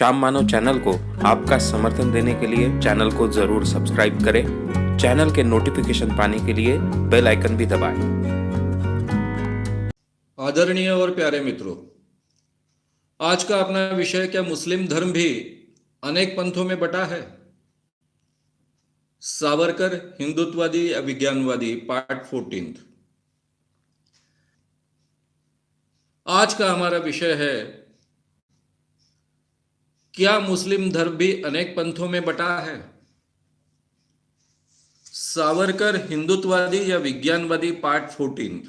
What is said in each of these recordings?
श्याम मानव channel को आपका समर्थन देने के लिए चैनल को जरूर सब्सक्राइब करें। चैनल के नोटिफिकेशन पाने के लिए बेल आइकन भी दबाएं। आदरणीय और प्यारे मित्रों, आज का अपना विषय क्या मुस्लिम धर्म भी अनेक पंथों में बटा है? सावरकर हिंदुत्ववादी या विज्ञानवादी, पार्ट 14। आज का हमारा विषय है, क्या मुस्लिम धर्म भी अनेक पंथों में बटा है? सावरकर हिंदुत्ववादी या विज्ञानवादी, पार्ट 14।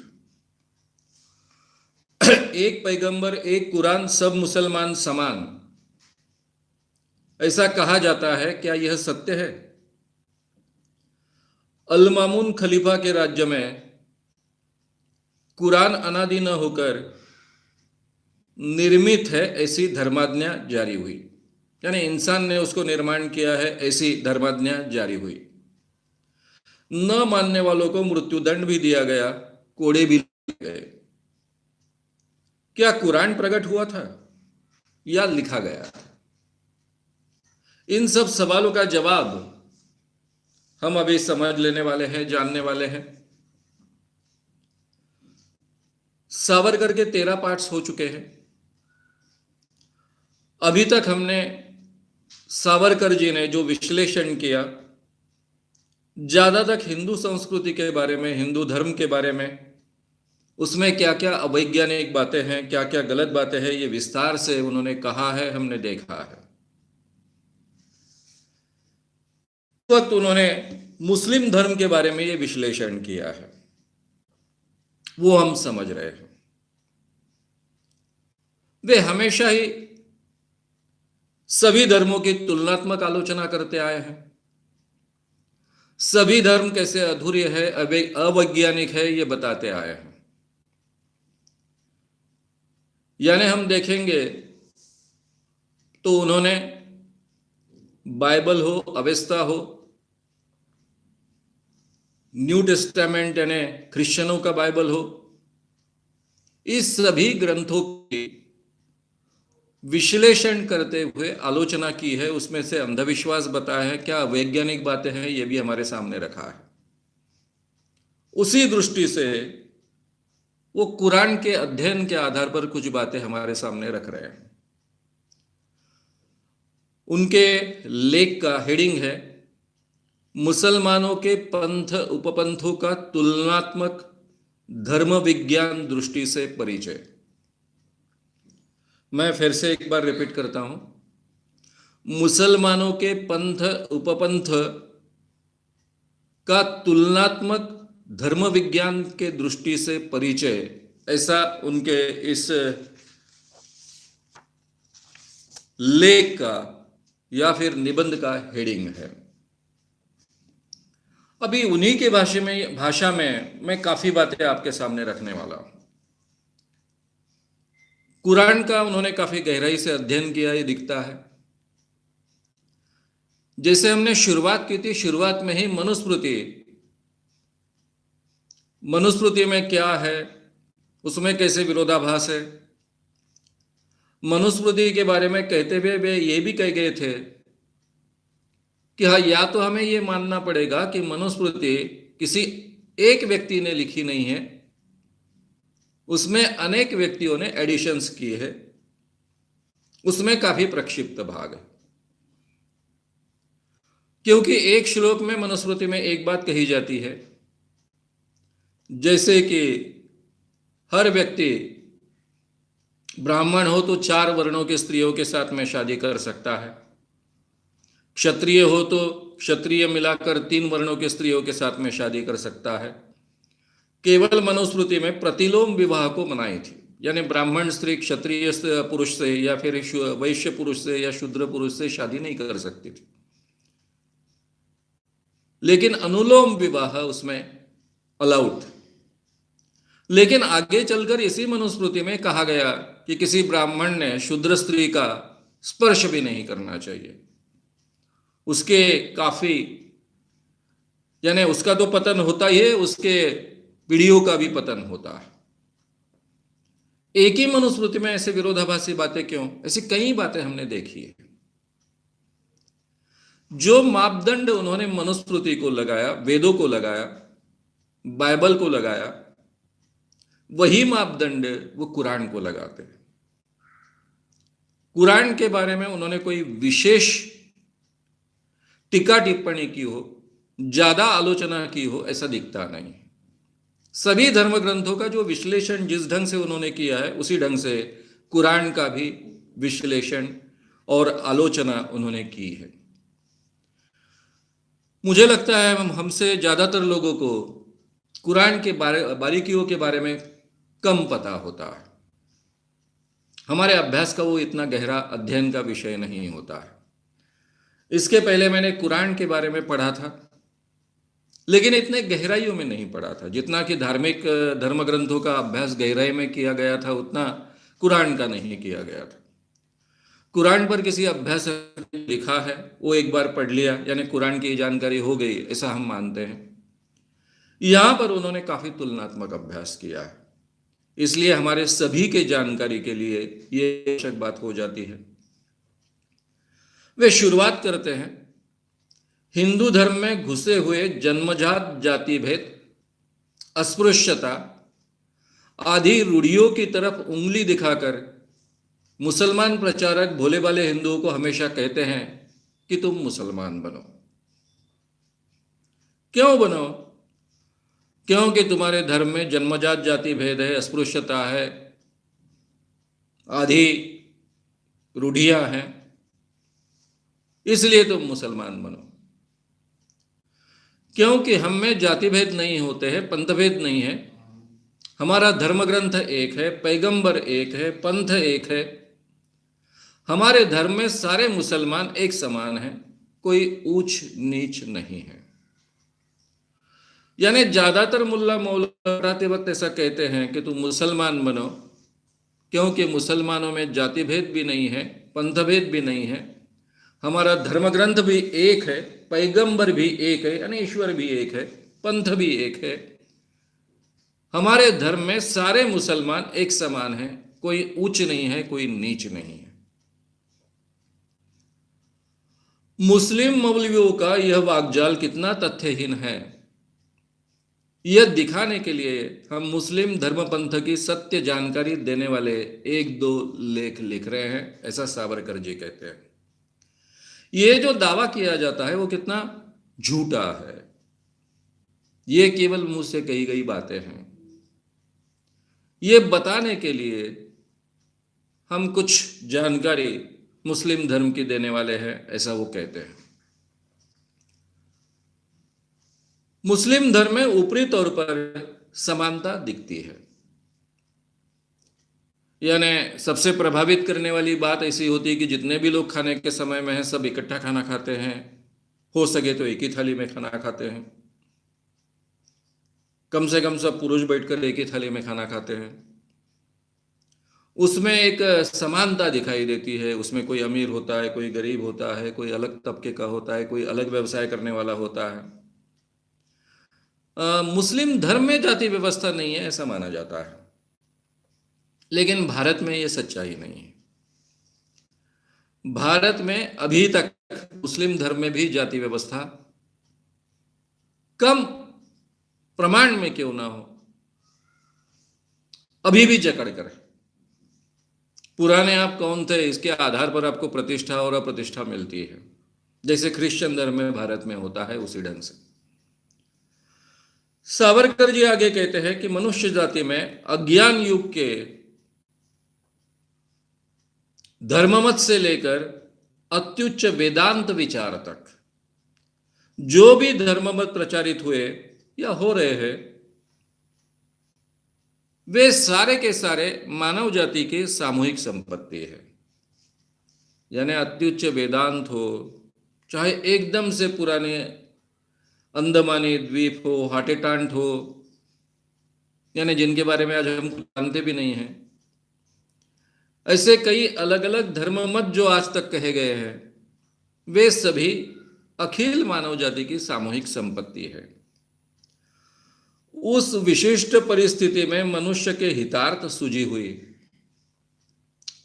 एक पैगंबर, एक कुरान, सब मुसलमान समान, ऐसा कहा जाता है। क्या यह सत्य है? अल मामून खलीफा के राज्य में कुरान अनादि न होकर निर्मित है, ऐसी धर्माज्ञा जारी हुई। यानी इंसान ने उसको निर्माण किया है, ऐसी धर्माज्ञा जारी हुई। न मानने वालों को मृत्युदंड भी दिया गया, कोड़े भी गए। क्या कुरान प्रकट हुआ था या लिखा गया था? इन सब सवालों का जवाब हम अभी समझ लेने वाले हैं, जानने वाले हैं। सावरकर के 13 पार्ट्स हो चुके हैं। अभी तक हमने सावरकर जी ने जो विश्लेषण किया, ज्यादातर हिंदू संस्कृति के बारे में, हिंदू धर्म के बारे में, उसमें क्या क्या अवैज्ञानिक बातें हैं, क्या क्या गलत बातें हैं, ये विस्तार से उन्होंने कहा है, हमने देखा है। उस वक्त उन्होंने मुस्लिम धर्म के बारे में ये विश्लेषण किया है, वो हम समझ रहे हैं। वे हमेशा ही सभी धर्मों की तुलनात्मक आलोचना करते आए हैं। सभी धर्म कैसे अधूरे है, अवैज्ञानिक है, ये बताते आए हैं। यानी हम देखेंगे तो उन्होंने बाइबल हो, अवेस्ता हो, न्यू टेस्टामेंट यानी क्रिश्चियनों का बाइबल हो, इस सभी ग्रंथों की विश्लेषण करते हुए आलोचना की है। उसमें से अंधविश्वास बताया है, क्या वैज्ञानिक बातें हैं, ये भी हमारे सामने रखा है। उसी दृष्टि से वो कुरान के अध्ययन के आधार पर कुछ बातें हमारे सामने रख रहे हैं। उनके लेख का हेडिंग है, मुसलमानों के पंथ उपपंथों का तुलनात्मक धर्म विज्ञान दृष्टि से परिचय। मैं फिर से एक बार रिपीट करता हूं, मुसलमानों के पंथ उपपंथ का तुलनात्मक धर्म विज्ञान के दृष्टि से परिचय, ऐसा उनके इस लेख का या फिर निबंध का हेडिंग है। अभी उन्हीं के भाषा में मैं काफी बातें आपके सामने रखने वाला हूं। कुरान का उन्होंने काफी गहराई से अध्ययन किया, ये दिखता है। जैसे हमने शुरुआत की थी, शुरुआत में ही मनुस्मृति में क्या है, उसमें कैसे विरोधाभास है। मनुस्मृति के बारे में कहते हुए वे ये भी कह गए थे कि हाँ, या तो हमें ये मानना पड़ेगा कि मनुस्मृति किसी एक व्यक्ति ने लिखी नहीं है, उसमें अनेक व्यक्तियों ने एडिशंस किए हैं, उसमें काफी प्रक्षिप्त भाग है। क्योंकि एक श्लोक में मनुस्मृति में एक बात कही जाती है, जैसे कि हर व्यक्ति ब्राह्मण हो तो 4 वर्णों के स्त्रियों के साथ में शादी कर सकता है, क्षत्रिय हो तो क्षत्रिय मिलाकर 3 वर्णों के स्त्रियों के साथ में शादी कर सकता है। केवल मनुस्मृति में प्रतिलोम विवाह को मनाई थी, यानी ब्राह्मण स्त्री क्षत्रिय पुरुष से या फिर वैश्य पुरुष से या शूद्र पुरुष से शादी नहीं कर सकती थी। लेकिन अनुलोम विवाह उसमें अलाउड था। लेकिन आगे चलकर इसी मनुस्मृति में कहा गया कि किसी ब्राह्मण ने शूद्र स्त्री का स्पर्श भी नहीं करना चाहिए। उसके काफी, यानी उसका तो पतन होता ही है, उसके पीढ़ियों का भी पतन होता है। एक ही मनुस्मृति में ऐसे विरोधाभासी बातें क्यों? ऐसी कई बातें हमने देखी है। जो मापदंड उन्होंने मनुस्मृति को लगाया, वेदों को लगाया, बाइबल को लगाया, वही मापदंड वो कुरान को लगाते हैं। कुरान के बारे में उन्होंने कोई विशेष टीका टिप्पणी की हो, ज्यादा आलोचना की हो, ऐसा दिखता नहीं। सभी धर्म ग्रंथों का जो विश्लेषण जिस ढंग से उन्होंने किया है, उसी ढंग से कुरान का भी विश्लेषण और आलोचना उन्होंने की है। मुझे लगता है हमसे ज्यादातर लोगों को कुरान के बारीकियों के बारे में कम पता होता है। हमारे अभ्यास का वो इतना गहरा अध्ययन का विषय नहीं होता है। इसके पहले मैंने कुरान के बारे में पढ़ा था, लेकिन इतने गहराइयों में नहीं पढ़ा था। जितना कि धार्मिक धर्म ग्रंथों का अभ्यास गहराई में किया गया था, उतना कुरान का नहीं किया गया था। कुरान पर किसी अभ्यास लिखा है, वो एक बार पढ़ लिया, यानी कुरान की जानकारी हो गई, ऐसा हम मानते हैं। यहां पर उन्होंने काफी तुलनात्मक अभ्यास किया है, इसलिए हमारे सभी के जानकारी के लिए ये आवश्यक बात हो जाती है। वे शुरुआत करते हैं हिंदू धर्म में घुसे हुए जन्मजात जाति भेद, अस्पृश्यता आदि रूढ़ियों की तरफ उंगली दिखाकर मुसलमान प्रचारक भोले भाले हिंदुओं को हमेशा कहते हैं कि तुम मुसलमान बनो। क्यों बनो? क्योंकि तुम्हारे धर्म में जन्मजात जाति भेद है, अस्पृश्यता है, आदि रूढ़ियां हैं, इसलिए तुम मुसलमान बनो। क्योंकि हम में जाति भेद नहीं होते हैं, पंथ भेद नहीं है। हमारा धर्म ग्रंथ एक है, पैगंबर एक है, पंथ एक है। हमारे धर्म में सारे मुसलमान एक समान हैं, कोई ऊंच नीच नहीं है। यानी ज्यादातर मुल्ला मौलवी पढ़ाते वक्त ऐसा कहते हैं कि तुम मुसलमान बनो, क्योंकि मुसलमानों में जाति भेद भी नहीं है, पंथ भेद भी नहीं है। हमारा धर्म ग्रंथ भी एक है, पैगंबर भी एक है, यानी ईश्वर भी एक है, पंथ भी एक है। हमारे धर्म में सारे मुसलमान एक समान हैं, कोई उच्च नहीं है, कोई नीच नहीं है। मुस्लिम मौलवियों का यह वाकजाल कितना तथ्यहीन है, यह दिखाने के लिए हम मुस्लिम धर्म पंथ की सत्य जानकारी देने वाले एक दो लेख लिख रहे हैं, ऐसा सावरकर जी कहते हैं। ये जो दावा किया जाता है वो कितना झूठा है, ये केवल मुंह से कही गई बातें हैं। ये बताने के लिए हम कुछ जानकारी मुस्लिम धर्म की देने वाले हैं, ऐसा वो कहते हैं। मुस्लिम धर्म में ऊपरी तौर पर समानता दिखती है, यानी सबसे प्रभावित करने वाली बात ऐसी होती है कि जितने भी लोग खाने के समय में हैं, सब इकट्ठा खाना खाते हैं, हो सके तो एक ही थाली में खाना खाते हैं। कम से कम सब पुरुष बैठकर एक ही थाली में खाना खाते हैं। उसमें एक समानता दिखाई देती है। उसमें कोई अमीर होता है, कोई गरीब होता है, कोई अलग तबके का होता है, कोई अलग व्यवसाय करने वाला होता है। मुस्लिम धर्म में जाति व्यवस्था नहीं है, ऐसा माना जाता है, लेकिन भारत में यह सच्चाई नहीं है। भारत में अभी तक मुस्लिम धर्म में भी जाति व्यवस्था कम प्रमाण में क्यों ना हो, अभी भी जकड़ कर है। पुराने आप कौन थे, इसके आधार पर आपको प्रतिष्ठा और अप्रतिष्ठा मिलती है, जैसे क्रिश्चियन धर्म में भारत में होता है, उसी ढंग से। सावरकर जी आगे कहते हैं कि मनुष्य जाति में अज्ञान युग के धर्ममत से लेकर अत्युच्च वेदांत विचार तक जो भी धर्ममत प्रचारित हुए या हो रहे हैं, वे सारे के सारे मानव जाति की सामूहिक संपत्ति है। यानी अत्युच्च वेदांत हो, चाहे एकदम से पुराने अंदमानी द्वीप हो, हाटेटांट हो, यानी जिनके बारे में आज हम जानते भी नहीं हैं, ऐसे कई अलग अलग धर्ममत जो आज तक कहे गए हैं, वे सभी अखिल मानव जाति की सामूहिक संपत्ति है। उस विशिष्ट परिस्थिति में मनुष्य के हितार्थ सूझी हुई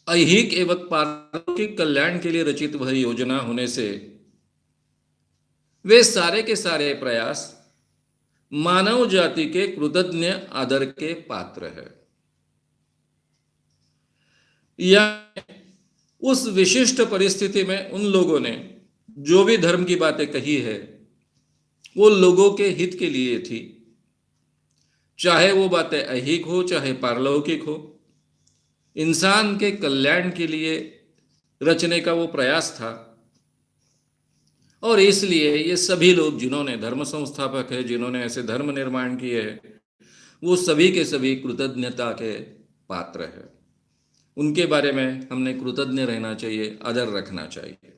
ऐहिक एवं पारलौकिक कल्याण के लिए रचित वह योजना होने से वे सारे के सारे प्रयास मानव जाति के कृतज्ञ आदर के पात्र है। या उस विशिष्ट परिस्थिति में उन लोगों ने जो भी धर्म की बातें कही है वो लोगों के हित के लिए थी, चाहे वो बातें ऐहिक हो चाहे पारलौकिक हो, इंसान के कल्याण के लिए रचने का वो प्रयास था। और इसलिए ये सभी लोग जिन्होंने धर्म संस्थापक है, जिन्होंने ऐसे धर्म निर्माण किए हैं, वो सभी के सभी कृतज्ञता के पात्र है। उनके बारे में हमने कृतज्ञ रहना चाहिए, आदर रखना चाहिए।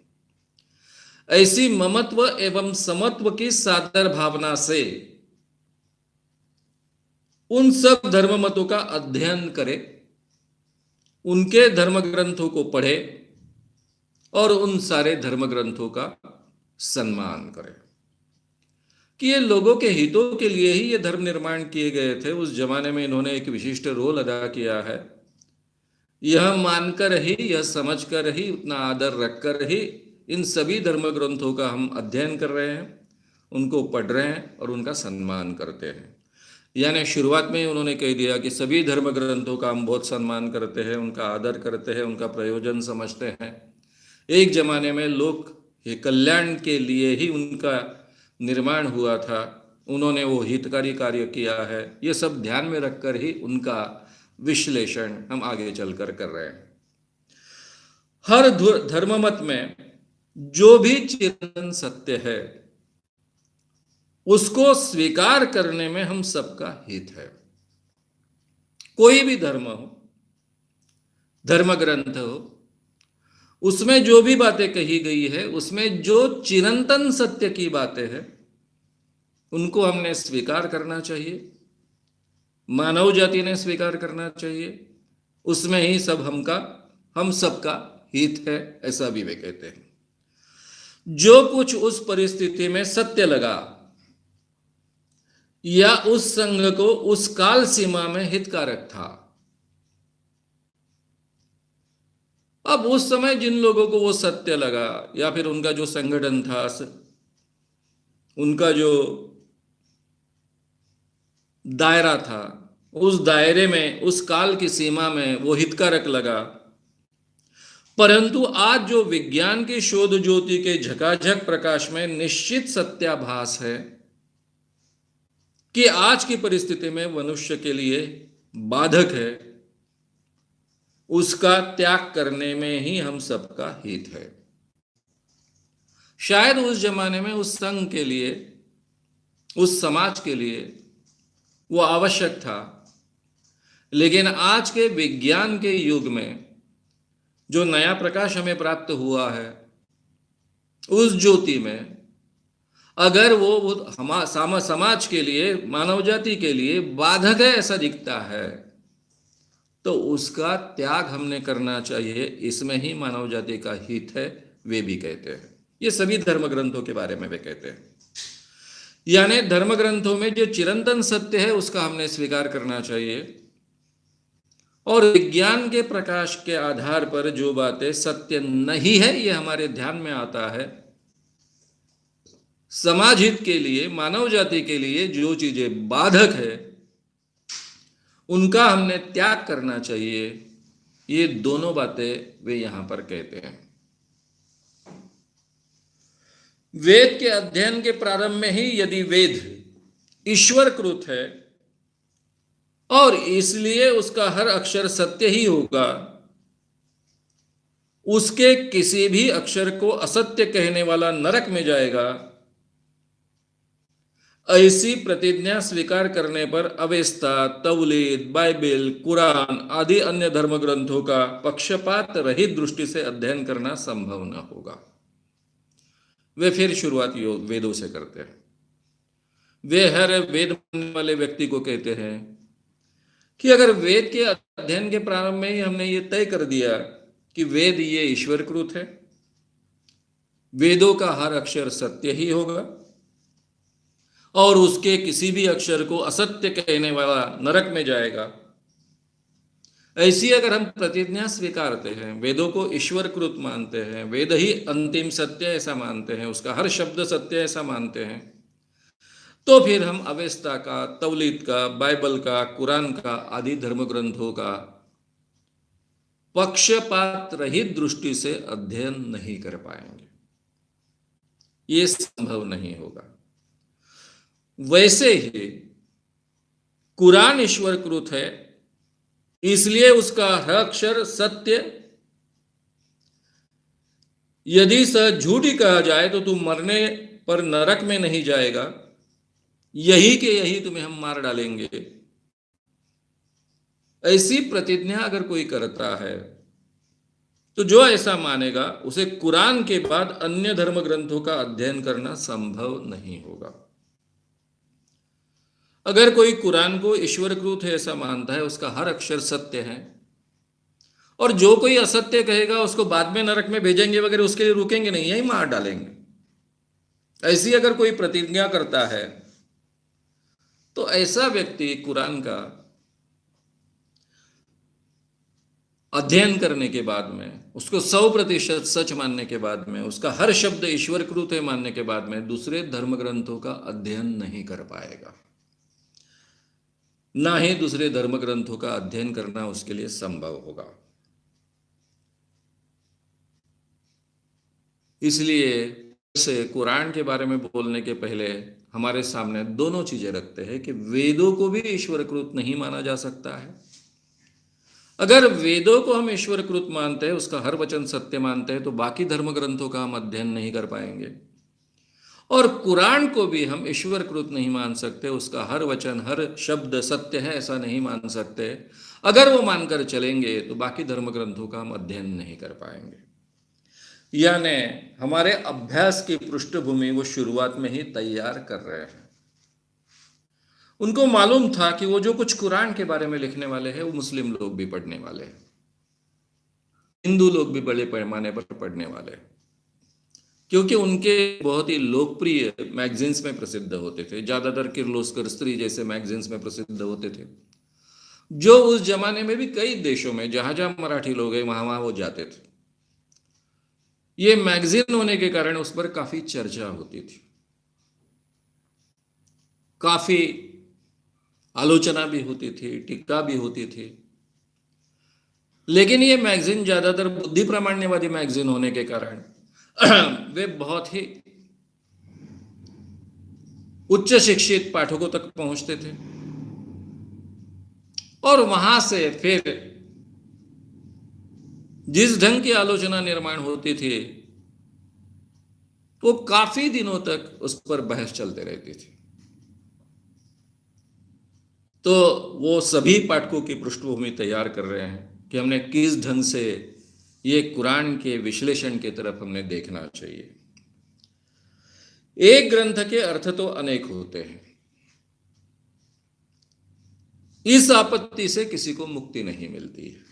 ऐसी ममत्व एवं समत्व की सादर भावना से उन सब धर्म मतों का अध्ययन करें, उनके धर्म ग्रंथों को पढ़े और उन सारे धर्म ग्रंथों का सम्मान करें कि ये लोगों के हितों के लिए ही ये धर्म निर्माण किए गए थे। उस जमाने में इन्होंने एक विशिष्ट रोल अदा किया है। यह मानकर ही, यह समझकर ही, उतना आदर रखकर ही इन सभी धर्म ग्रंथों का हम अध्ययन कर रहे हैं, उनको पढ़ रहे हैं और उनका सम्मान करते हैं। यानी शुरुआत में उन्होंने कह दिया कि सभी धर्म ग्रंथों का हम बहुत सम्मान करते हैं, उनका आदर करते हैं, उनका प्रयोजन समझते हैं। एक जमाने में लोग ये कल्याण के लिए ही उनका निर्माण हुआ था, उन्होंने वो हितकारी कार्य किया है। ये सब ध्यान में रखकर ही उनका विश्लेषण हम आगे चलकर कर रहे हैं। हर धर्म मत में जो भी चिरंतन सत्य है उसको स्वीकार करने में हम सबका हित है। कोई भी धर्म हो, धर्म ग्रंथ हो, उसमें जो भी बातें कही गई है, उसमें जो चिरंतन सत्य की बातें हैं उनको हमने स्वीकार करना चाहिए, मानव जाति ने स्वीकार करना चाहिए। उसमें ही सब हम सबका हित है, ऐसा भी वे कहते हैं। जो कुछ उस परिस्थिति में सत्य लगा या उस संघ को उस काल सीमा में हितकारक था, अब उस समय जिन लोगों को वो सत्य लगा या फिर उनका जो संगठन था, उनका जो दायरा था, उस दायरे में, उस काल की सीमा में वो हितकारक लगा। परंतु आज जो विज्ञान की शोध ज्योति के झकाझक प्रकाश में निश्चित सत्याभास है कि आज की परिस्थिति में मनुष्य के लिए बाधक है, उसका त्याग करने में ही हम सबका हित है। शायद उस जमाने में उस संघ के लिए, उस समाज के लिए वो आवश्यक था, लेकिन आज के विज्ञान के युग में जो नया प्रकाश हमें प्राप्त हुआ है, उस ज्योति में अगर वो समाज के लिए, मानव जाति के लिए बाधक है ऐसा दिखता है, तो उसका त्याग हमने करना चाहिए। इसमें ही मानव जाति का हित है, वे भी कहते हैं। ये सभी धर्म ग्रंथों के बारे में वे कहते हैं। यानी धर्म ग्रंथों में जो चिरंतन सत्य है उसका हमने स्वीकार करना चाहिए, और विज्ञान के प्रकाश के आधार पर जो बातें सत्य नहीं है, ये हमारे ध्यान में आता है, समाज हित के लिए, मानव जाति के लिए जो चीजें बाधक है उनका हमने त्याग करना चाहिए। ये दोनों बातें वे यहां पर कहते हैं। वेद के अध्ययन के प्रारंभ में ही यदि वेद ईश्वरकृत है और इसलिए उसका हर अक्षर सत्य ही होगा, उसके किसी भी अक्षर को असत्य कहने वाला नरक में जाएगा, ऐसी प्रतिज्ञा स्वीकार करने पर अवेस्ता, तौलीद, बाइबिल, कुरान आदि अन्य धर्म ग्रंथों का पक्षपात रहित दृष्टि से अध्ययन करना संभव न होगा। वे फिर शुरुआत वेदों से करते हैं। वे हर वेद मानने वाले व्यक्ति को कहते हैं कि अगर वेद के अध्ययन के प्रारंभ में ही हमने ये तय कर दिया कि वेद ये ईश्वरकृत है, वेदों का हर अक्षर सत्य ही होगा और उसके किसी भी अक्षर को असत्य कहने वाला नरक में जाएगा, ऐसी अगर हम प्रतिज्ञा स्वीकारते हैं, वेदों को ईश्वरकृत मानते हैं, वेद ही अंतिम सत्य ऐसा मानते हैं, उसका हर शब्द सत्य ऐसा मानते हैं, तो फिर हम अवेस्ता का, तौलीद का, बाइबल का, कुरान का आदि धर्म ग्रंथों का पक्षपात रहित दृष्टि से अध्ययन नहीं कर पाएंगे। ये संभव नहीं होगा। वैसे ही कुरान ईश्वरकृत है, इसलिए उसका हर अक्षर सत्य। यदि सच झूठ ही कहा जाए तो तू मरने पर नरक में नहीं जाएगा, यही के यही तुम्हें हम मार डालेंगे, ऐसी प्रतिज्ञा अगर कोई करता है तो जो ऐसा मानेगा उसे कुरान के बाद अन्य धर्म ग्रंथों का अध्ययन करना संभव नहीं होगा। अगर कोई कुरान को ईश्वरकृत है ऐसा मानता है, उसका हर अक्षर सत्य है, और जो कोई असत्य कहेगा उसको बाद में नरक में भेजेंगे वगैरह, उसके लिए रुकेंगे नहीं, यही मार डालेंगे, ऐसी अगर कोई प्रतिज्ञा करता है तो ऐसा व्यक्ति कुरान का अध्ययन करने के बाद में, उसको 100% सच मानने के बाद में, उसका हर शब्द ईश्वरकृत है मानने के बाद में दूसरे धर्म ग्रंथों का अध्ययन नहीं कर पाएगा, ना ही दूसरे धर्म ग्रंथों का अध्ययन करना उसके लिए संभव होगा। इसलिए से कुरान के बारे में बोलने के पहले हमारे सामने दोनों चीजें रखते हैं कि वेदों को भी ईश्वरकृत नहीं माना जा सकता है। अगर वेदों को हम ईश्वरकृत मानते हैं, उसका हर वचन सत्य मानते हैं, तो बाकी धर्म ग्रंथों का हम अध्ययन नहीं कर पाएंगे। और कुरान को भी हम ईश्वरकृत नहीं मान सकते, उसका हर वचन हर शब्द सत्य है ऐसा नहीं मान सकते। अगर वो मानकर चलेंगे तो बाकी धर्म ग्रंथों का हम अध्ययन नहीं कर पाएंगे। यानी हमारे अभ्यास की पृष्ठभूमि वो शुरुआत में ही तैयार कर रहे हैं। उनको मालूम था कि वो जो कुछ कुरान के बारे में लिखने वाले हैं वो मुस्लिम लोग भी पढ़ने वाले हैं, हिंदू लोग भी बड़े पैमाने पर पढ़ने वाले हैं, क्योंकि उनके बहुत ही लोकप्रिय मैगजीन्स में प्रसिद्ध होते थे। ज्यादातर किर्लोस्कर स्त्री जैसे मैगजीन्स में प्रसिद्ध होते थे, जो उस जमाने में भी कई देशों में जहां जहां मराठी लोग हैं वहां वहां वो जाते थे। ये मैगजीन होने के कारण उस पर काफी चर्चा होती थी, काफी आलोचना भी होती थी, टीका भी होती थी। लेकिन ये मैगजीन ज्यादातर बुद्धि प्रामाण्यवादी मैगजीन होने के कारण वे बहुत ही उच्च शिक्षित पाठकों तक पहुंचते थे, और वहां से फिर जिस ढंग की आलोचना निर्माण होती थी वो काफी दिनों तक उस पर बहस चलते रहती थी। तो वो सभी पाठकों की पृष्ठभूमि तैयार कर रहे हैं कि हमने किस ढंग से ये कुरान के विश्लेषण की तरफ हमने देखना चाहिए। एक ग्रंथ के अर्थ तो अनेक होते हैं, इस आपत्ति से किसी को मुक्ति नहीं मिलती है।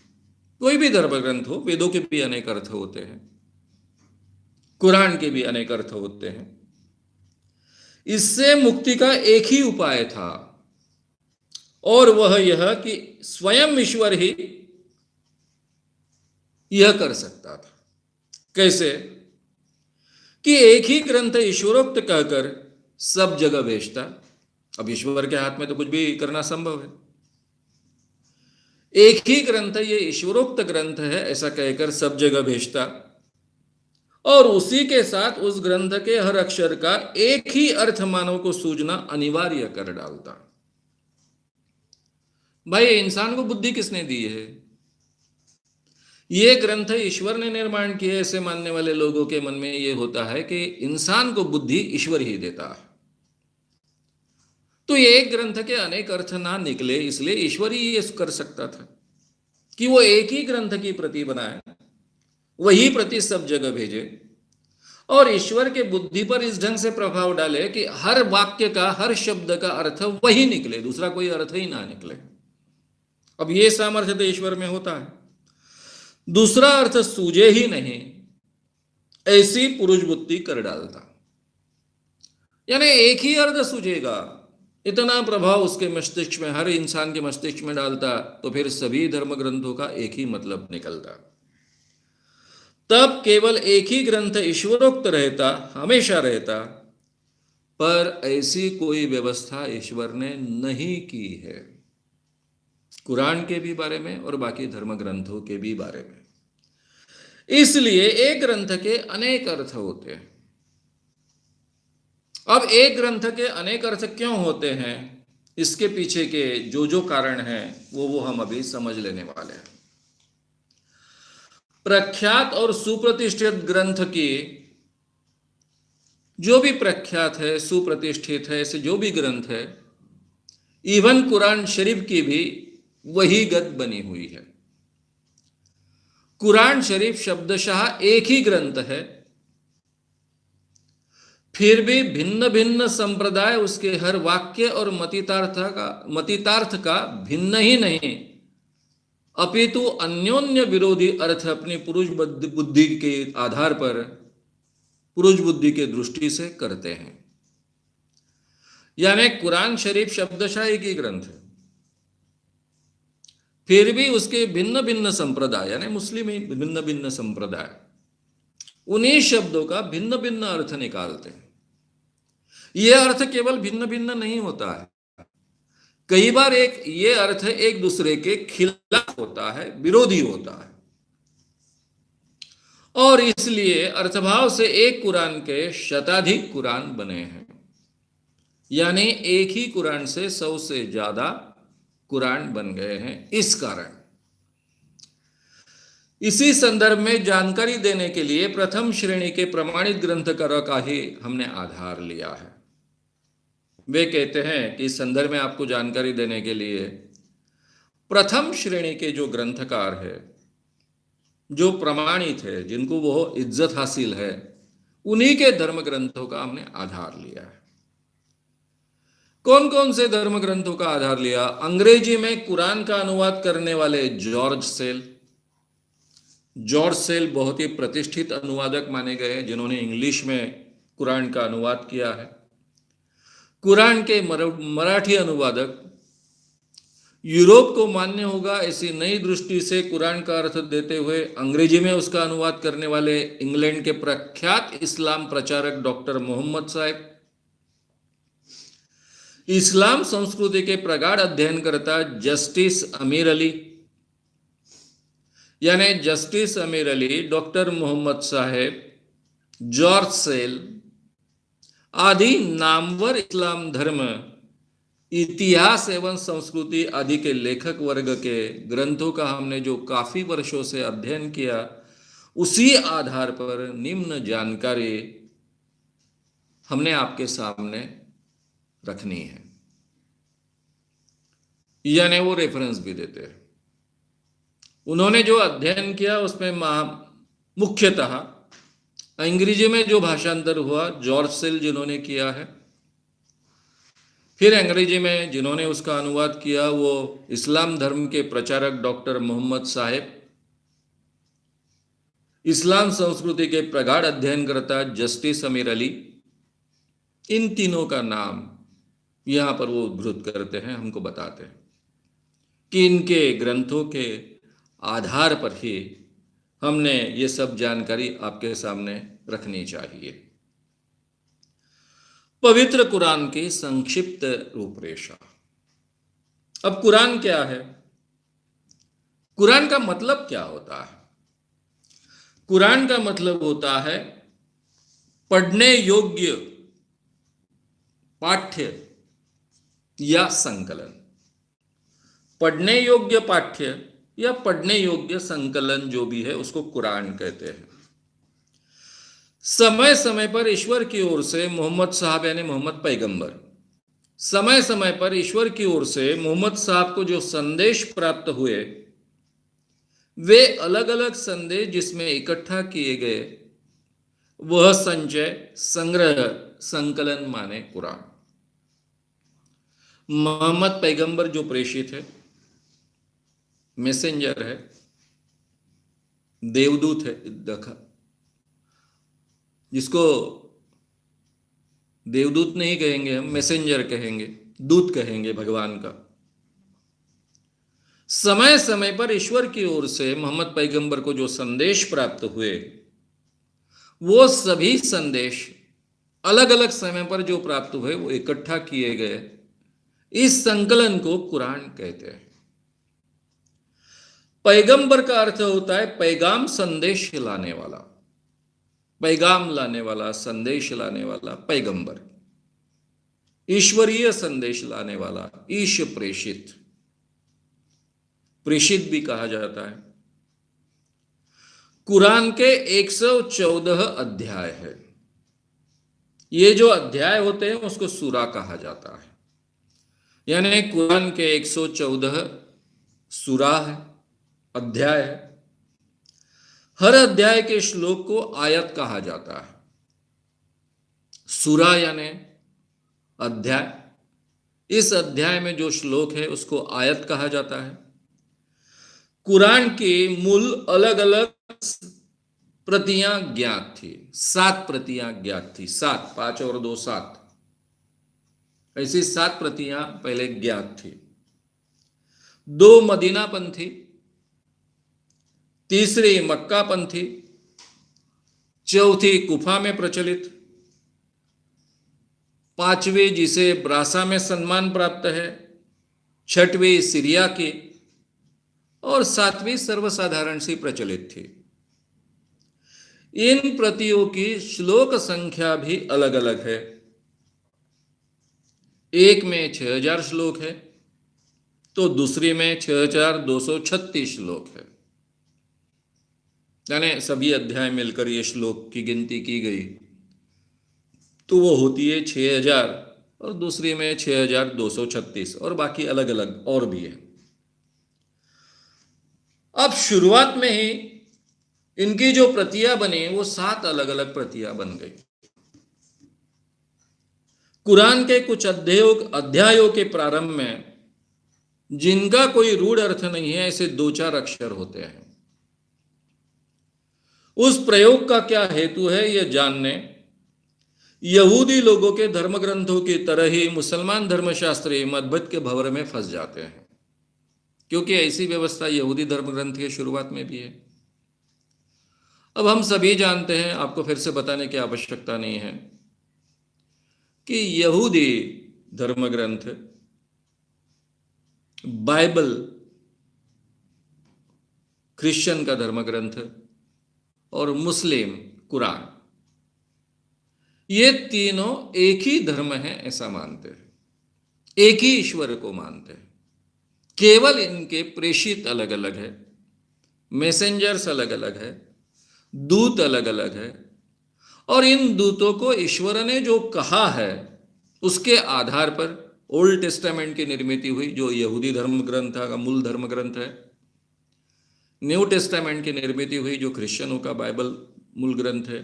कोई भी धर्म ग्रंथ हो, वेदों के भी अनेक अर्थ होते हैं, कुरान के भी अनेक अर्थ होते हैं। इससे मुक्ति का एक ही उपाय था, और वह यह कि स्वयं ईश्वर ही यह कर सकता था। कैसे? कि एक ही ग्रंथ ईश्वरोक्त कहकर सब जगह भेजता। अब ईश्वर के हाथ में तो कुछ भी करना संभव है। एक ही ग्रंथ, ये ईश्वरोक्त ग्रंथ है ऐसा कहकर सब जगह भेजता, और उसी के साथ उस ग्रंथ के हर अक्षर का एक ही अर्थ मानव को सूझना अनिवार्य कर डालता। भाई, इंसान को बुद्धि किसने दी है? ये ग्रंथ ईश्वर ने निर्माण किए, ऐसे मानने वाले लोगों के मन में ये होता है कि इंसान को बुद्धि ईश्वर ही देता है। तो ये एक ग्रंथ के अनेक अर्थ ना निकले, इसलिए ईश्वर ही ये कर सकता था कि वो एक ही ग्रंथ की प्रति बनाए, वही प्रति सब जगह भेजे, और ईश्वर के बुद्धि पर इस ढंग से प्रभाव डाले कि हर वाक्य का, हर शब्द का अर्थ वही निकले, दूसरा कोई अर्थ ही ना निकले। अब ये सामर्थ्य तो ईश्वर में होता है, दूसरा अर्थ सूझे ही नहीं ऐसी पुरुष बुद्धि कर डालता। यानी एक ही अर्थ सूझेगा, इतना प्रभाव उसके मस्तिष्क में, हर इंसान के मस्तिष्क में डालता, तो फिर सभी धर्म ग्रंथों का एक ही मतलब निकलता। तब केवल एक ही ग्रंथ ईश्वरोक्त रहता, हमेशा रहता, पर ऐसी कोई व्यवस्था ईश्वर ने नहीं की है, कुरान के भी बारे में और बाकी धर्म ग्रंथों के भी बारे में। इसलिए एक ग्रंथ के अनेक अर्थ होते हैं। अब एक ग्रंथ के अनेक अर्थ क्यों होते हैं, इसके पीछे के जो जो कारण हैं वो हम अभी समझ लेने वाले हैं। प्रख्यात और सुप्रतिष्ठित ग्रंथ की, जो भी प्रख्यात है, सुप्रतिष्ठित है, ऐसे जो भी ग्रंथ है, इवन कुरान शरीफ की भी वही गत बनी हुई है। कुरान शरीफ शब्दशः एक ही ग्रंथ है, फिर भी भिन्न भिन्न संप्रदाय उसके हर वाक्य और मतितार्थ का भिन्न ही नहीं, अपितु अन्योन्य विरोधी अर्थ अपनी पुरुष बुद्धि के आधार पर, पुरुष बुद्धि के दृष्टि से करते हैं। यानी कुरान शरीफ शब्दशः एक ही ग्रंथ है, फिर भी उसके भिन्न भिन्न संप्रदाय, यानी मुस्लिम ही भिन्न भिन्न संप्रदाय, उन्हीं शब्दों का भिन्न भिन्न अर्थ निकालते हैं। यह अर्थ केवल भिन्न भिन्न नहीं होता है, कई बार ये अर्थ एक दूसरे के खिलाफ होता है, विरोधी होता है, और इसलिए अर्थभाव से एक कुरान के शताधिक कुरान बने हैं। यानी एक ही कुरान से 100 से ज्यादा कुरान बन गए हैं। इस कारण इसी संदर्भ में जानकारी देने के लिए प्रथम श्रेणी के प्रमाणित ग्रंथकारों का ही हमने आधार लिया है। वे कहते हैं कि इस संदर्भ में आपको जानकारी देने के लिए प्रथम श्रेणी के जो ग्रंथकार है, जो प्रमाणित है, जिनको वो इज्जत हासिल है, उन्हीं के धर्म ग्रंथों का हमने आधार लिया है। कौन कौन से धर्म ग्रंथों का आधार लिया? अंग्रेजी में कुरान का अनुवाद करने वाले जॉर्ज सेल बहुत ही प्रतिष्ठित अनुवादक माने गए, जिन्होंने इंग्लिश में कुरान का अनुवाद किया है। कुरान के मराठी अनुवादक, यूरोप को मान्य होगा ऐसी नई दृष्टि से कुरान का अर्थ देते हुए अंग्रेजी में उसका अनुवाद करने वाले इंग्लैंड के प्रख्यात इस्लाम प्रचारक डॉक्टर मोहम्मद साहब, इस्लाम संस्कृति के प्रगाढ़ अध्ययनकर्ता जस्टिस अमीर अली, यानी जस्टिस अमीर अली, डॉक्टर मोहम्मद साहब, जॉर्ज सेल आदि नामवर इस्लाम धर्म, इतिहास एवं संस्कृति आदि के लेखक वर्ग के ग्रंथों का हमने जो काफी वर्षों से अध्ययन किया, उसी आधार पर निम्न जानकारी हमने आपके सामने रखनी है। यानी वो रेफरेंस भी देते हैं। उन्होंने जो अध्ययन किया उसमें मुख्यतः अंग्रेजी में जो भाषांतर हुआ जॉर्ज सेल जिन्होंने किया है, फिर अंग्रेजी में जिन्होंने उसका अनुवाद किया वो इस्लाम धर्म के प्रचारक डॉक्टर मोहम्मद साहब, इस्लाम संस्कृति के प्रगाढ़ अध्ययनकर्ता जस्टिस अमीर अली। इन तीनों का नाम यहां पर वो उद्धृत करते हैं, हमको बताते हैं कि इनके ग्रंथों के आधार पर ही हमने ये सब जानकारी आपके सामने रखनी चाहिए। पवित्र कुरान की संक्षिप्त रूपरेखा। अब कुरान क्या है? कुरान का मतलब क्या होता है? कुरान का मतलब होता है पढ़ने योग्य पाठ्य या संकलन। पढ़ने योग्य पाठ्य या पढ़ने योग्य संकलन जो भी है उसको कुरान कहते हैं। समय समय पर ईश्वर की ओर से मोहम्मद साहब यानी मोहम्मद पैगंबर, समय समय पर ईश्वर की ओर से मोहम्मद साहब को जो संदेश प्राप्त हुए, वे अलग अलग संदेश जिसमें इकट्ठा किए गए, वह संचय, संग्रह, संकलन माने कुरान। मोहम्मद पैगंबर जो प्रेषित है, मैसेंजर है, देवदूत है, जिसको देवदूत नहीं कहेंगे, हम मैसेंजर कहेंगे, दूत कहेंगे भगवान का। समय समय पर ईश्वर की ओर से मोहम्मद पैगंबर को जो संदेश प्राप्त हुए, वो सभी संदेश अलग अलग समय पर जो प्राप्त हुए वो इकट्ठा किए गए, इस संकलन को कुरान कहते हैं। पैगंबर का अर्थ होता है पैगाम, संदेश लाने वाला, पैगाम लाने वाला, संदेश लाने वाला पैगंबर, ईश्वरीय संदेश लाने वाला, ईश प्रेषित, प्रेषित भी कहा जाता है। कुरान के 114 अध्याय है। ये जो अध्याय होते हैं उसको सूरा कहा जाता है, यानी कुरान के 114 सूरा है, अध्याय है। हर अध्याय के श्लोक को आयत कहा जाता है। सूरा यानी अध्याय, इस अध्याय में जो श्लोक है उसको आयत कहा जाता है। कुरान की मूल अलग अलग प्रतियां ज्ञात थी, 7 प्रतियां ज्ञात थी, 7, 5 और 2 7, ऐसी 7 प्रतियां पहले ज्ञात थी। 2 मदीनापंथी, तीसरी मक्कापंथी, चौथी कुफा में प्रचलित, 5वीं जिसे ब्रासा में सम्मान प्राप्त है, 6वीं सीरिया की, और 7वीं सर्वसाधारण सी प्रचलित थी। इन प्रतियों की श्लोक संख्या भी अलग अलग है। एक में 6000 श्लोक है, तो दूसरी में 6236 श्लोक है, यानी सभी अध्याय मिलकर ये श्लोक की गिनती की गई तो वो होती है 6000, और दूसरी में 6236, और बाकी अलग अलग और भी है। अब शुरुआत में ही इनकी जो प्रतियां बनी वो 7 अलग अलग प्रतियां बन गई। कुरान के कुछ अध्यायों के प्रारंभ में जिनका कोई रूढ़ अर्थ नहीं है, ऐसे 2-4 अक्षर होते हैं। उस प्रयोग का क्या हेतु है यह जानने यहूदी लोगों के धर्म ग्रंथों की तरह ही मुसलमान धर्मशास्त्री मतभेद के भंवर में फंस जाते हैं, क्योंकि ऐसी व्यवस्था यहूदी धर्म ग्रंथ की शुरुआत में भी है। अब हम सभी जानते हैं, आपको फिर से बताने की आवश्यकता नहीं है, कि यहूदी धर्म ग्रंथ बाइबल, क्रिश्चियन का धर्म ग्रंथ, और मुस्लिम कुरान, ये तीनों एक ही धर्म है ऐसा मानते हैं, एक ही ईश्वर को मानते हैं। केवल इनके प्रेषित अलग अलग है, मैसेंजर्स अलग अलग है, दूत अलग अलग है, और इन दूतों को ईश्वर ने जो कहा है उसके आधार पर ओल्ड टेस्टामेंट की निर्मित हुई, जो यहूदी धर्म ग्रंथ का मूल धर्म ग्रंथ है, न्यू टेस्टामेंट की निर्मित हुई जो क्रिश्चियनों का बाइबल मूल ग्रंथ है,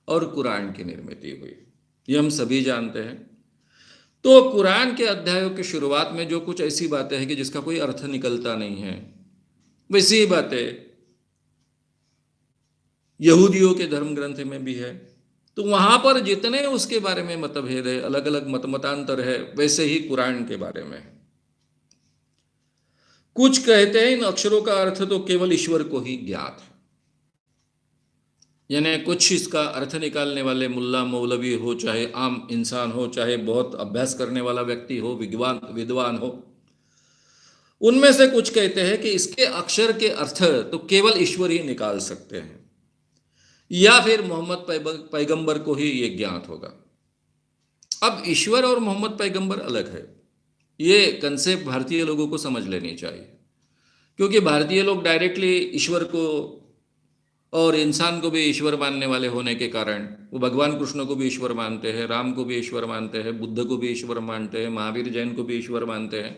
और कुरान की निर्मित हुई, ये हम सभी जानते हैं। तो कुरान के अध्यायों की शुरुआत में जो कुछ ऐसी बातें हैं कि जिसका कोई अर्थ निकलता नहीं है, वैसी ही बातें यहूदियों के धर्म ग्रंथ में भी है। तो वहां पर जितने उसके बारे में मतभेद है, अलग अलग मतांतर है, वैसे ही कुरान के बारे में। कुछ कहते हैं इन अक्षरों का अर्थ तो केवल ईश्वर को ही ज्ञात है, यानी कुछ इसका अर्थ निकालने वाले मुल्ला मौलवी हो, चाहे आम इंसान हो, चाहे बहुत अभ्यास करने वाला व्यक्ति हो, विद्वान हो, उनमें से कुछ कहते हैं कि इसके अक्षर के अर्थ तो केवल ईश्वर ही निकाल सकते हैं, या फिर मोहम्मद पैगंबर को ही ये ज्ञात होगा। अब ईश्वर और मोहम्मद पैगंबर अलग है, ये कंसेप्ट भारतीय लोगों को समझ लेनी चाहिए, क्योंकि भारतीय लोग डायरेक्टली ईश्वर को और इंसान को भी ईश्वर मानने वाले होने के कारण वो भगवान कृष्ण को भी ईश्वर मानते हैं, राम को भी ईश्वर मानते हैं, बुद्ध को भी ईश्वर मानते हैं, महावीर जैन को भी ईश्वर मानते हैं,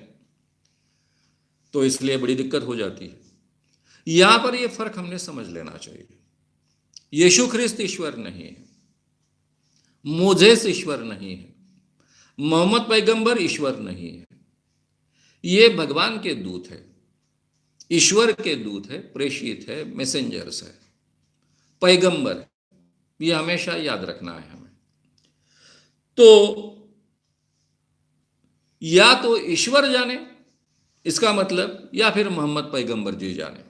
तो इसलिए बड़ी दिक्कत हो जाती है। यहां पर ये फर्क हमने समझ लेना चाहिए। यीशु ख्रिस्त ईश्वर नहीं है, मोजेस ईश्वर नहीं है, मोहम्मद पैगंबर ईश्वर नहीं है, ये भगवान के दूत है, ईश्वर के दूत है, प्रेषित है, मैसेंजर्स है, पैगंबर, ये हमेशा याद रखना है हमें। तो या तो ईश्वर जाने, इसका मतलब, या फिर मोहम्मद पैगंबर जी जाने।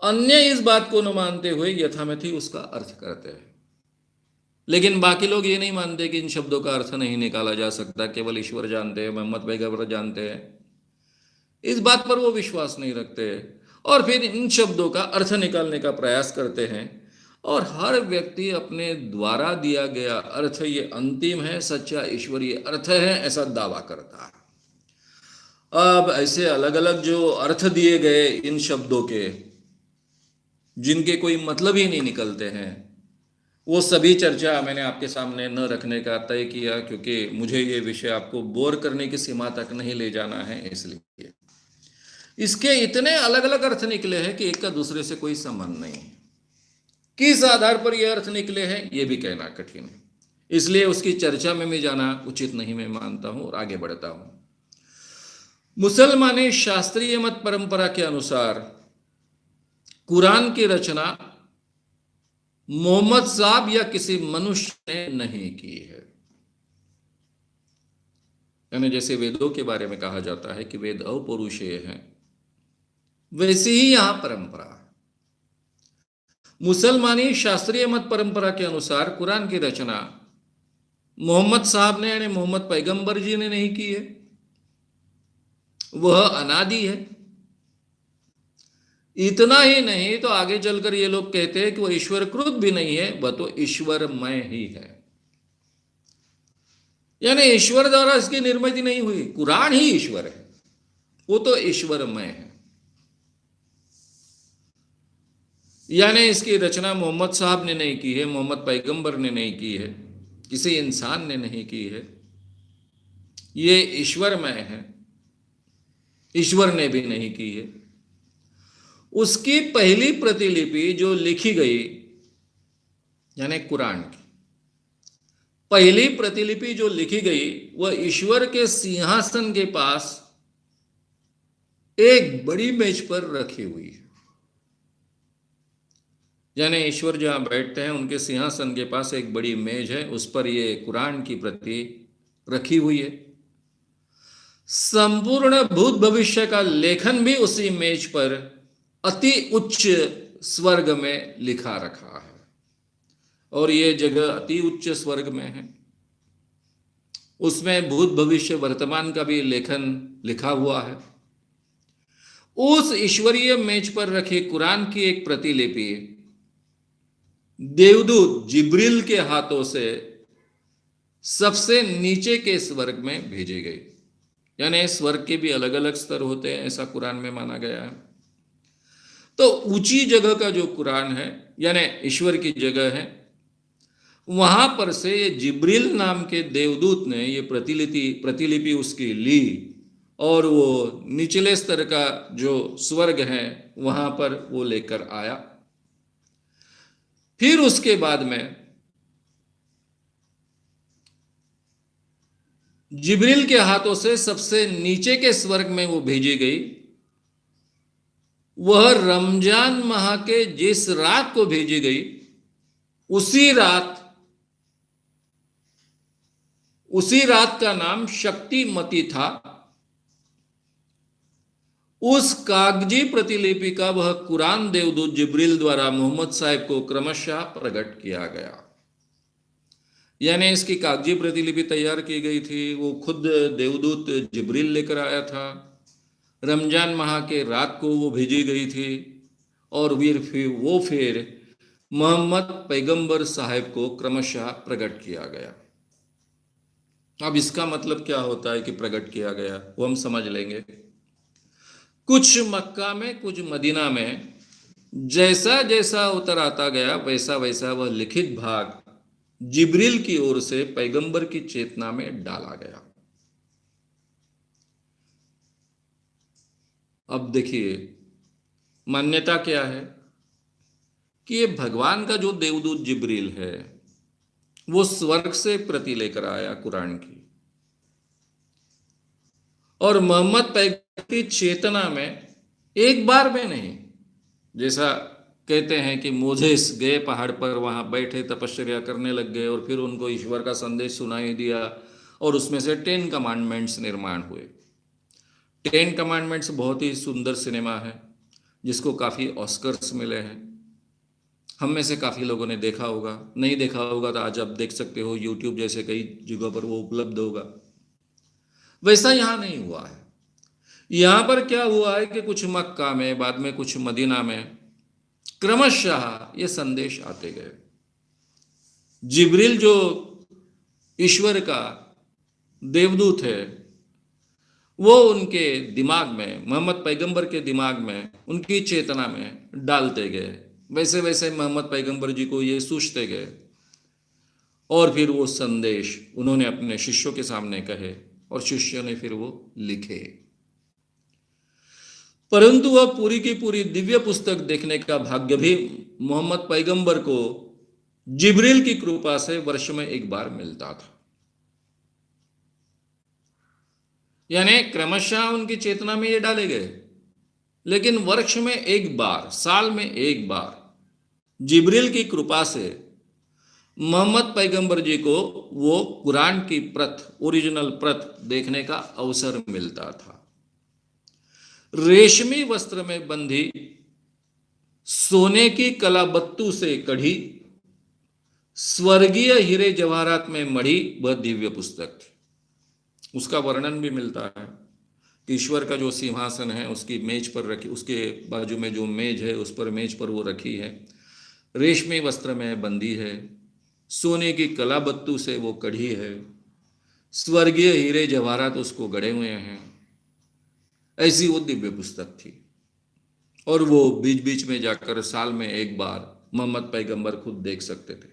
अन्य इस बात को न मानते हुए यथामथि उसका अर्थ करते हैं। लेकिन बाकी लोग ये नहीं मानते कि इन शब्दों का अर्थ नहीं निकाला जा सकता, केवल ईश्वर जानते हैं, मोहम्मद पैगंबर जानते हैं। इस बात पर वो विश्वास नहीं रखते और फिर इन शब्दों का अर्थ निकालने का प्रयास करते हैं। और हर व्यक्ति अपने द्वारा दिया गया अर्थ ये अंतिम है, सच्चा ईश्वरीय अर्थ है, ऐसा दावा करता है। अब ऐसे अलग अलग जो अर्थ दिए गए इन शब्दों के, जिनके कोई मतलब ही नहीं निकलते हैं, वो सभी चर्चा मैंने आपके सामने न रखने का तय किया, क्योंकि मुझे ये विषय आपको बोर करने की सीमा तक नहीं ले जाना है। इसलिए इसके इतने अलग अलग अर्थ निकले हैं कि एक का दूसरे से कोई संबंध नहीं है। किस आधार पर ये अर्थ निकले हैं ये भी कहना कठिन है, इसलिए उसकी चर्चा में भी जाना उचित नहीं मैं मानता हूं और आगे बढ़ता हूं। मुसलमानी शास्त्रीय मत परंपरा के अनुसार कुरान की रचना मोहम्मद साहब या किसी मनुष्य ने नहीं की है। यानी जैसे वेदों के बारे में कहा जाता है कि वेद अपौरुषेय हैं, वैसी ही यहां परंपरा है। मुसलमानी शास्त्रीय मत परंपरा के अनुसार कुरान की रचना मोहम्मद साहब ने यानी मोहम्मद पैगंबर जी ने नहीं की है, वह अनादि है। इतना ही नहीं तो आगे चलकर ये लोग कहते हैं कि वह ईश्वरकृत भी नहीं है, वह तो ईश्वरमय ही है। यानी ईश्वर द्वारा इसकी निर्मिति नहीं हुई, कुरान ही ईश्वर है, वो तो ईश्वरमय है। यानी इसकी रचना मोहम्मद साहब ने नहीं की है, मोहम्मद पैगंबर ने नहीं की है, किसी इंसान ने नहीं की है, ये ईश्वरमय है, ईश्वर ने भी नहीं की है। उसकी पहली प्रतिलिपि जो लिखी गई, यानी कुरान की पहली प्रतिलिपि जो लिखी गई, वह ईश्वर के सिंहासन के पास एक बड़ी मेज पर रखी हुई है। यानी ईश्वर जहां बैठते हैं उनके सिंहासन के पास एक बड़ी मेज है, उस पर ये कुरान की प्रति रखी हुई है। संपूर्ण भूत भविष्य का लेखन भी उसी मेज पर अति उच्च स्वर्ग में लिखा रखा है, और ये जगह अति उच्च स्वर्ग में है। उसमें भूत भविष्य वर्तमान का भी लेखन लिखा हुआ है। उस ईश्वरीय मेज पर रखी कुरान की एक प्रतिलिपि देवदूत जिब्रील के हाथों से सबसे नीचे के स्वर्ग में भेजी गई। यानी स्वर्ग के भी अलग अलग स्तर होते हैं, ऐसा कुरान में माना गया है। तो ऊंची जगह का जो कुरान है, यानी ईश्वर की जगह है, वहां पर से ये जिब्रील नाम के देवदूत ने ये प्रतिलिपि उसकी ली और वो निचले स्तर का जो स्वर्ग है वहां पर वो लेकर आया। फिर उसके बाद में जिब्रील के हाथों से सबसे नीचे के स्वर्ग में वो भेजी गई। वह रमजान माह के जिस रात को भेजी गई, उसी रात का नाम शक्तिमती था। उस कागजी प्रतिलिपि का वह कुरान देवदूत जिब्रील द्वारा मोहम्मद साहब को क्रमशः प्रकट किया गया। यानी इसकी कागजी प्रतिलिपि तैयार की गई थी, वो खुद देवदूत जिब्रील लेकर आया था। रमजान माह के रात को वो भेजी गई थी और फिर मोहम्मद पैगंबर साहब को क्रमशः प्रकट किया गया। अब इसका मतलब क्या होता है कि प्रकट किया गया, वो हम समझ लेंगे। कुछ मक्का में कुछ मदीना में जैसा जैसा उतर आता गया, वैसा वैसा वह लिखित भाग जिब्रील की ओर से पैगंबर की चेतना में डाला गया। अब देखिए मान्यता क्या है कि ये भगवान का जो देवदूत जिब्रील है वो स्वर्ग से प्रति लेकर आया कुरान की, और मोहम्मद पैगंबर की चेतना में एक बार में नहीं, जैसा कहते हैं कि मोजेस गए पहाड़ पर, वहां बैठे तपस्या करने लग गए और फिर उनको ईश्वर का संदेश सुनाई दिया और उसमें से 10 कमांडमेंट्स निर्माण हुए। 10 कमांडमेंट्स बहुत ही सुंदर सिनेमा है जिसको काफ़ी ऑस्कर्स मिले हैं। हम में से काफ़ी लोगों ने देखा होगा, नहीं देखा होगा तो आज आप देख सकते हो, यूट्यूब जैसे कई जगहों पर वो उपलब्ध होगा। वैसा यहाँ नहीं हुआ है। यहाँ पर क्या हुआ है कि कुछ मक्का में, बाद में कुछ मदीना में क्रमशः ये संदेश आते गए। जिब्रील जो ईश्वर का देवदूत है, वो उनके दिमाग में, मोहम्मद पैगंबर के दिमाग में, उनकी चेतना में डालते गए। वैसे वैसे मोहम्मद पैगंबर जी को ये सूझते गए और फिर वो संदेश उन्होंने अपने शिष्यों के सामने कहे और शिष्यों ने फिर वो लिखे। परंतु वह पूरी की पूरी दिव्य पुस्तक देखने का भाग्य भी मोहम्मद पैगंबर को जिब्रील की कृपा से वर्ष में एक बार मिलता था। यानी क्रमशः उनकी चेतना में ये डाले गए, लेकिन वर्ष में एक बार, साल में एक बार जिब्रील की कृपा से मोहम्मद पैगंबर जी को वो कुरान की प्रत, ओरिजिनल प्रत देखने का अवसर मिलता था। रेशमी वस्त्र में बंधी, सोने की कलाबत्तू से कढ़ी, स्वर्गीय हीरे जवाहरात में मढ़ी वह दिव्य पुस्तक थी। उसका वर्णन भी मिलता है कि ईश्वर का जो सिंहासन है उसकी मेज पर रखी, उसके बाजू में जो मेज है उस पर, मेज पर वो रखी है, रेशमी वस्त्र में बंधी है, सोने की कलाबत्तू से वो कढ़ी है, स्वर्गीय हीरे जवाहरात उसको गढ़े हुए हैं। ऐसी वो दिव्य पुस्तक थी और वो बीच बीच में जाकर साल में एक बार मोहम्मद पैगंबर खुद देख सकते थे।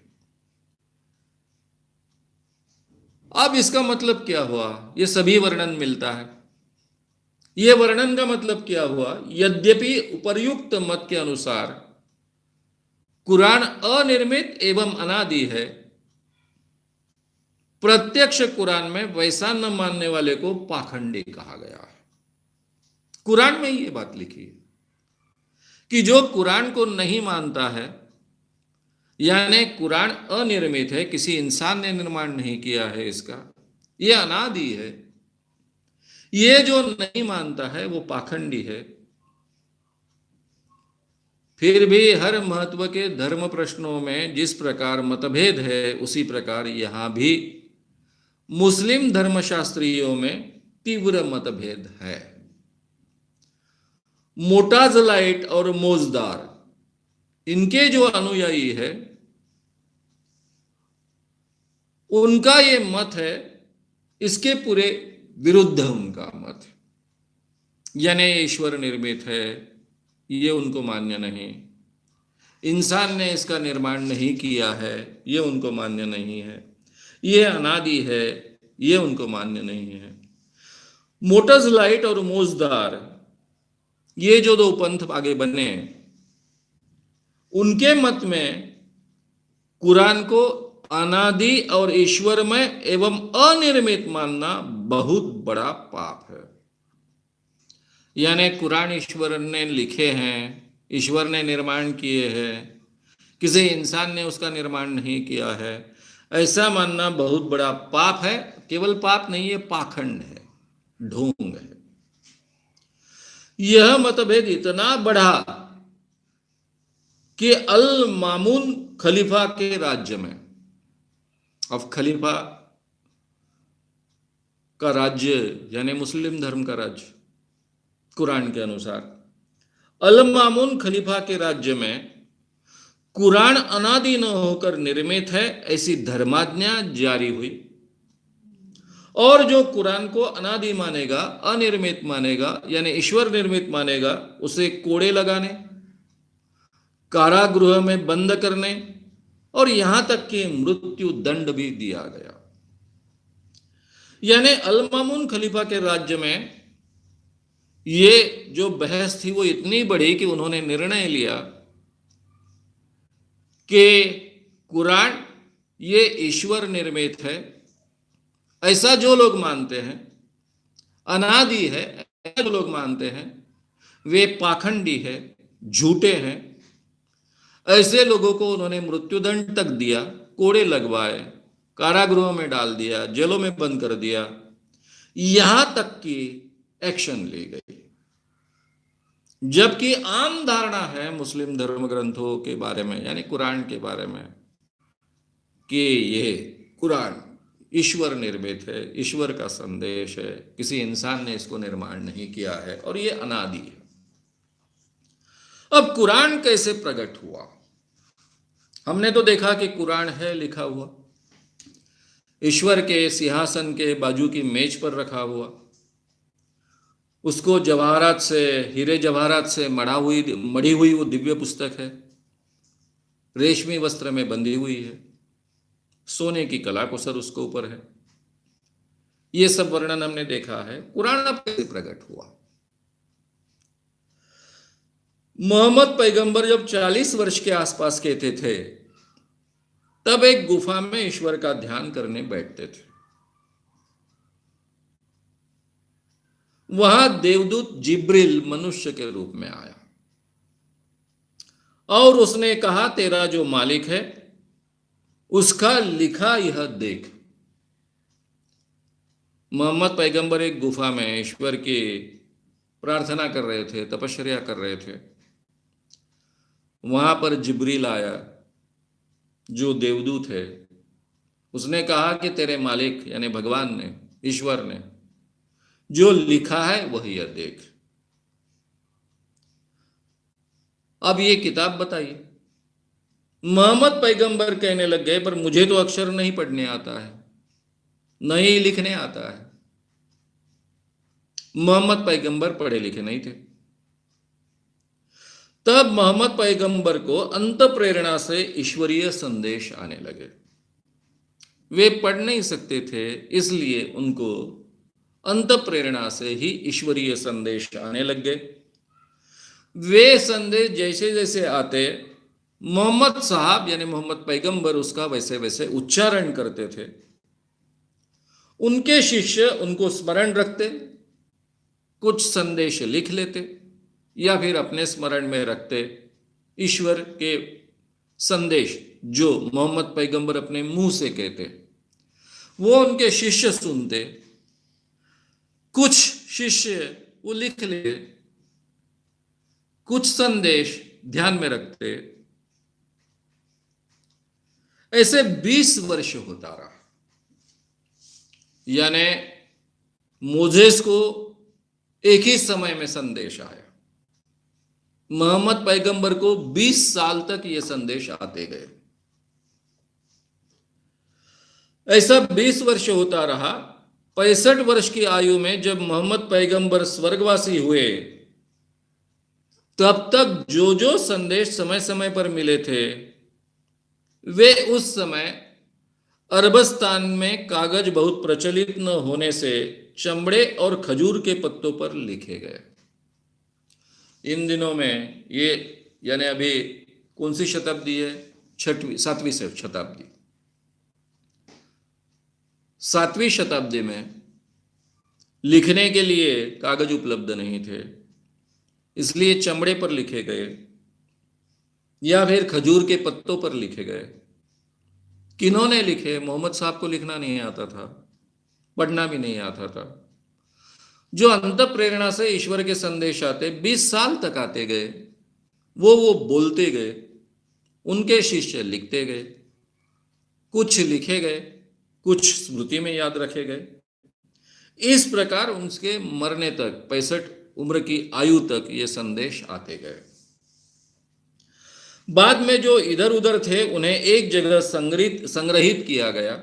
अब इसका मतलब क्या हुआ? ये सभी वर्णन मिलता है। ये वर्णन का मतलब क्या हुआ? यद्यपि उपर्युक्त मत के अनुसार कुरान अनिर्मित एवं अनादि है, प्रत्यक्ष कुरान में वैसा न मानने वाले को पाखंडी कहा गया है। कुरान में ये बात लिखी है कि जो कुरान को नहीं मानता है, यानी कुरान अनिर्मित है, किसी इंसान ने निर्माण नहीं किया है, इसका ये अनादि है, ये जो नहीं मानता है वो पाखंडी है। फिर भी हर महत्व के धर्म प्रश्नों में जिस प्रकार मतभेद है, उसी प्रकार यहां भी मुस्लिम धर्मशास्त्रियों में तीव्र मतभेद है। मोटाजलाइट और मोजदार, इनके जो अनुयायी है, उनका ये मत है, इसके पूरे विरुद्ध उनका मत है। यानी ईश्वर निर्मित है, ये उनको मान्य नहीं, इंसान ने इसका निर्माण नहीं किया है, ये उनको मान्य नहीं है, ये अनादि है, ये उनको मान्य नहीं है। मोटजलाइट और मोजदार, ये जो दो पंथ आगे बने, उनके मत में कुरान को अनादि और ईश्वरमय एवं अनिर्मित मानना बहुत बड़ा पाप है। यानी कुरान ईश्वर ने लिखे हैं, ईश्वर ने निर्माण किए हैं, किसी इंसान ने उसका निर्माण नहीं किया है, ऐसा मानना बहुत बड़ा पाप है। केवल पाप नहीं, ये पाखंड है, ढोंग है। यह मतभेद इतना बढ़ा कि अल मामून खलीफा के राज्य में, अब खलीफा का राज्य यानी मुस्लिम धर्म का राज्य, कुरान के अनुसार अल मामून खलीफा के राज्य में कुरान अनादि न होकर निर्मित है, ऐसी धर्माज्ञा जारी हुई। और जो कुरान को अनादि मानेगा, अनिर्मित मानेगा, यानी ईश्वर निर्मित मानेगा, उसे कोड़े लगाने, कारागृह में बंद करने और यहां तक कि मृत्यु दंड भी दिया गया। यानी अल मामून खलीफा के राज्य में ये जो बहस थी वो इतनी बड़ी कि उन्होंने निर्णय लिया कि कुरान ये ईश्वर निर्मित है, ऐसा जो लोग मानते हैं, अनादि है ऐसा जो लोग मानते हैं, वे पाखंडी है, झूठे हैं। ऐसे लोगों को उन्होंने मृत्युदंड तक दिया, कोड़े लगवाए कारागृहों में डाल दिया, जेलों में बंद कर दिया, यहां तक कि एक्शन ली गई। जबकि आम धारणा है मुस्लिम धर्म ग्रंथों के बारे में, यानी कुरान के बारे में, कि ये कुरान ईश्वर निर्मित है, ईश्वर का संदेश है, किसी इंसान ने इसको निर्माण नहीं किया है और ये अनादि है। अब कुरान कैसे प्रकट हुआ? हमने तो देखा कि कुरान है लिखा हुआ, ईश्वर के सिंहासन के बाजू की मेज पर रखा हुआ, उसको जवाहरात से, हीरे जवाहरात से मढ़ी हुई वो दिव्य पुस्तक है, रेशमी वस्त्र में बंधी हुई है, सोने की कला कुसर उसके ऊपर है। ये सब वर्णन हमने देखा है। कुरान अब कैसे प्रकट हुआ? मोहम्मद पैगंबर जब 40 वर्ष के आसपास के थे, तब एक गुफा में ईश्वर का ध्यान करने बैठते थे। वहां देवदूत जिब्रिल मनुष्य के रूप में आया और उसने कहा, तेरा जो मालिक है उसका लिखा यह देख। मोहम्मद पैगंबर एक गुफा में ईश्वर की प्रार्थना कर रहे थे, तपस्या कर रहे थे। वहां पर जिब्रील आया जो देवदूत है। उसने कहा कि तेरे मालिक यानी भगवान ने, ईश्वर ने जो लिखा है वही यह देख। अब ये किताब बताइए। मोहम्मद पैगंबर कहने लग गए, पर मुझे तो अक्षर नहीं पढ़ने आता है, नहीं लिखने आता है। मोहम्मद पैगंबर पढ़े लिखे नहीं थे। तब मोहम्मद पैगंबर को अंत प्रेरणा से ईश्वरीय संदेश आने लगे। वे पढ़ नहीं सकते थे, इसलिए उनको अंत प्रेरणा से ही ईश्वरीय संदेश आने लग गए। वे संदेश जैसे जैसे आते, मोहम्मद साहब यानी मोहम्मद पैगंबर उसका वैसे वैसे उच्चारण करते थे। उनके शिष्य उनको स्मरण रखते, कुछ संदेश लिख लेते या फिर अपने स्मरण में रखते। ईश्वर के संदेश जो मोहम्मद पैगंबर अपने मुंह से कहते, वो उनके शिष्य सुनते। कुछ शिष्य वो लिख लेते, कुछ संदेश ध्यान में रखते। ऐसे 20 वर्ष होता रहा। यानी मोजेस को एक ही समय में संदेश आया, मोहम्मद पैगंबर को 20 साल तक ये संदेश आते गए। ऐसा 20 वर्ष होता रहा। 65 वर्ष की आयु में जब मोहम्मद पैगंबर स्वर्गवासी हुए, तब तक जो जो संदेश समय समय पर मिले थे, वे उस समय अरबस्तान में कागज बहुत प्रचलित न होने से चमड़े और खजूर के पत्तों पर लिखे गए। इन दिनों में ये यानी अभी कौन सी शताब्दी है? 7वीं शताब्दी। 7वीं शताब्दी में लिखने के लिए कागज उपलब्ध नहीं थे, इसलिए चमड़े पर लिखे गए या फिर खजूर के पत्तों पर लिखे गए। किन्होंने लिखे? मोहम्मद साहब को लिखना नहीं आता था, पढ़ना भी नहीं आता था। जो अंत प्रेरणा से ईश्वर के संदेश आते, 20 साल तक आते गए, वो बोलते गए, उनके शिष्य लिखते गए। कुछ लिखे गए, कुछ स्मृति में याद रखे गए। इस प्रकार उनके मरने तक, 65 उम्र की आयु तक ये संदेश आते गए। बाद में जो इधर उधर थे, उन्हें एक जगह संग्रहित किया गया।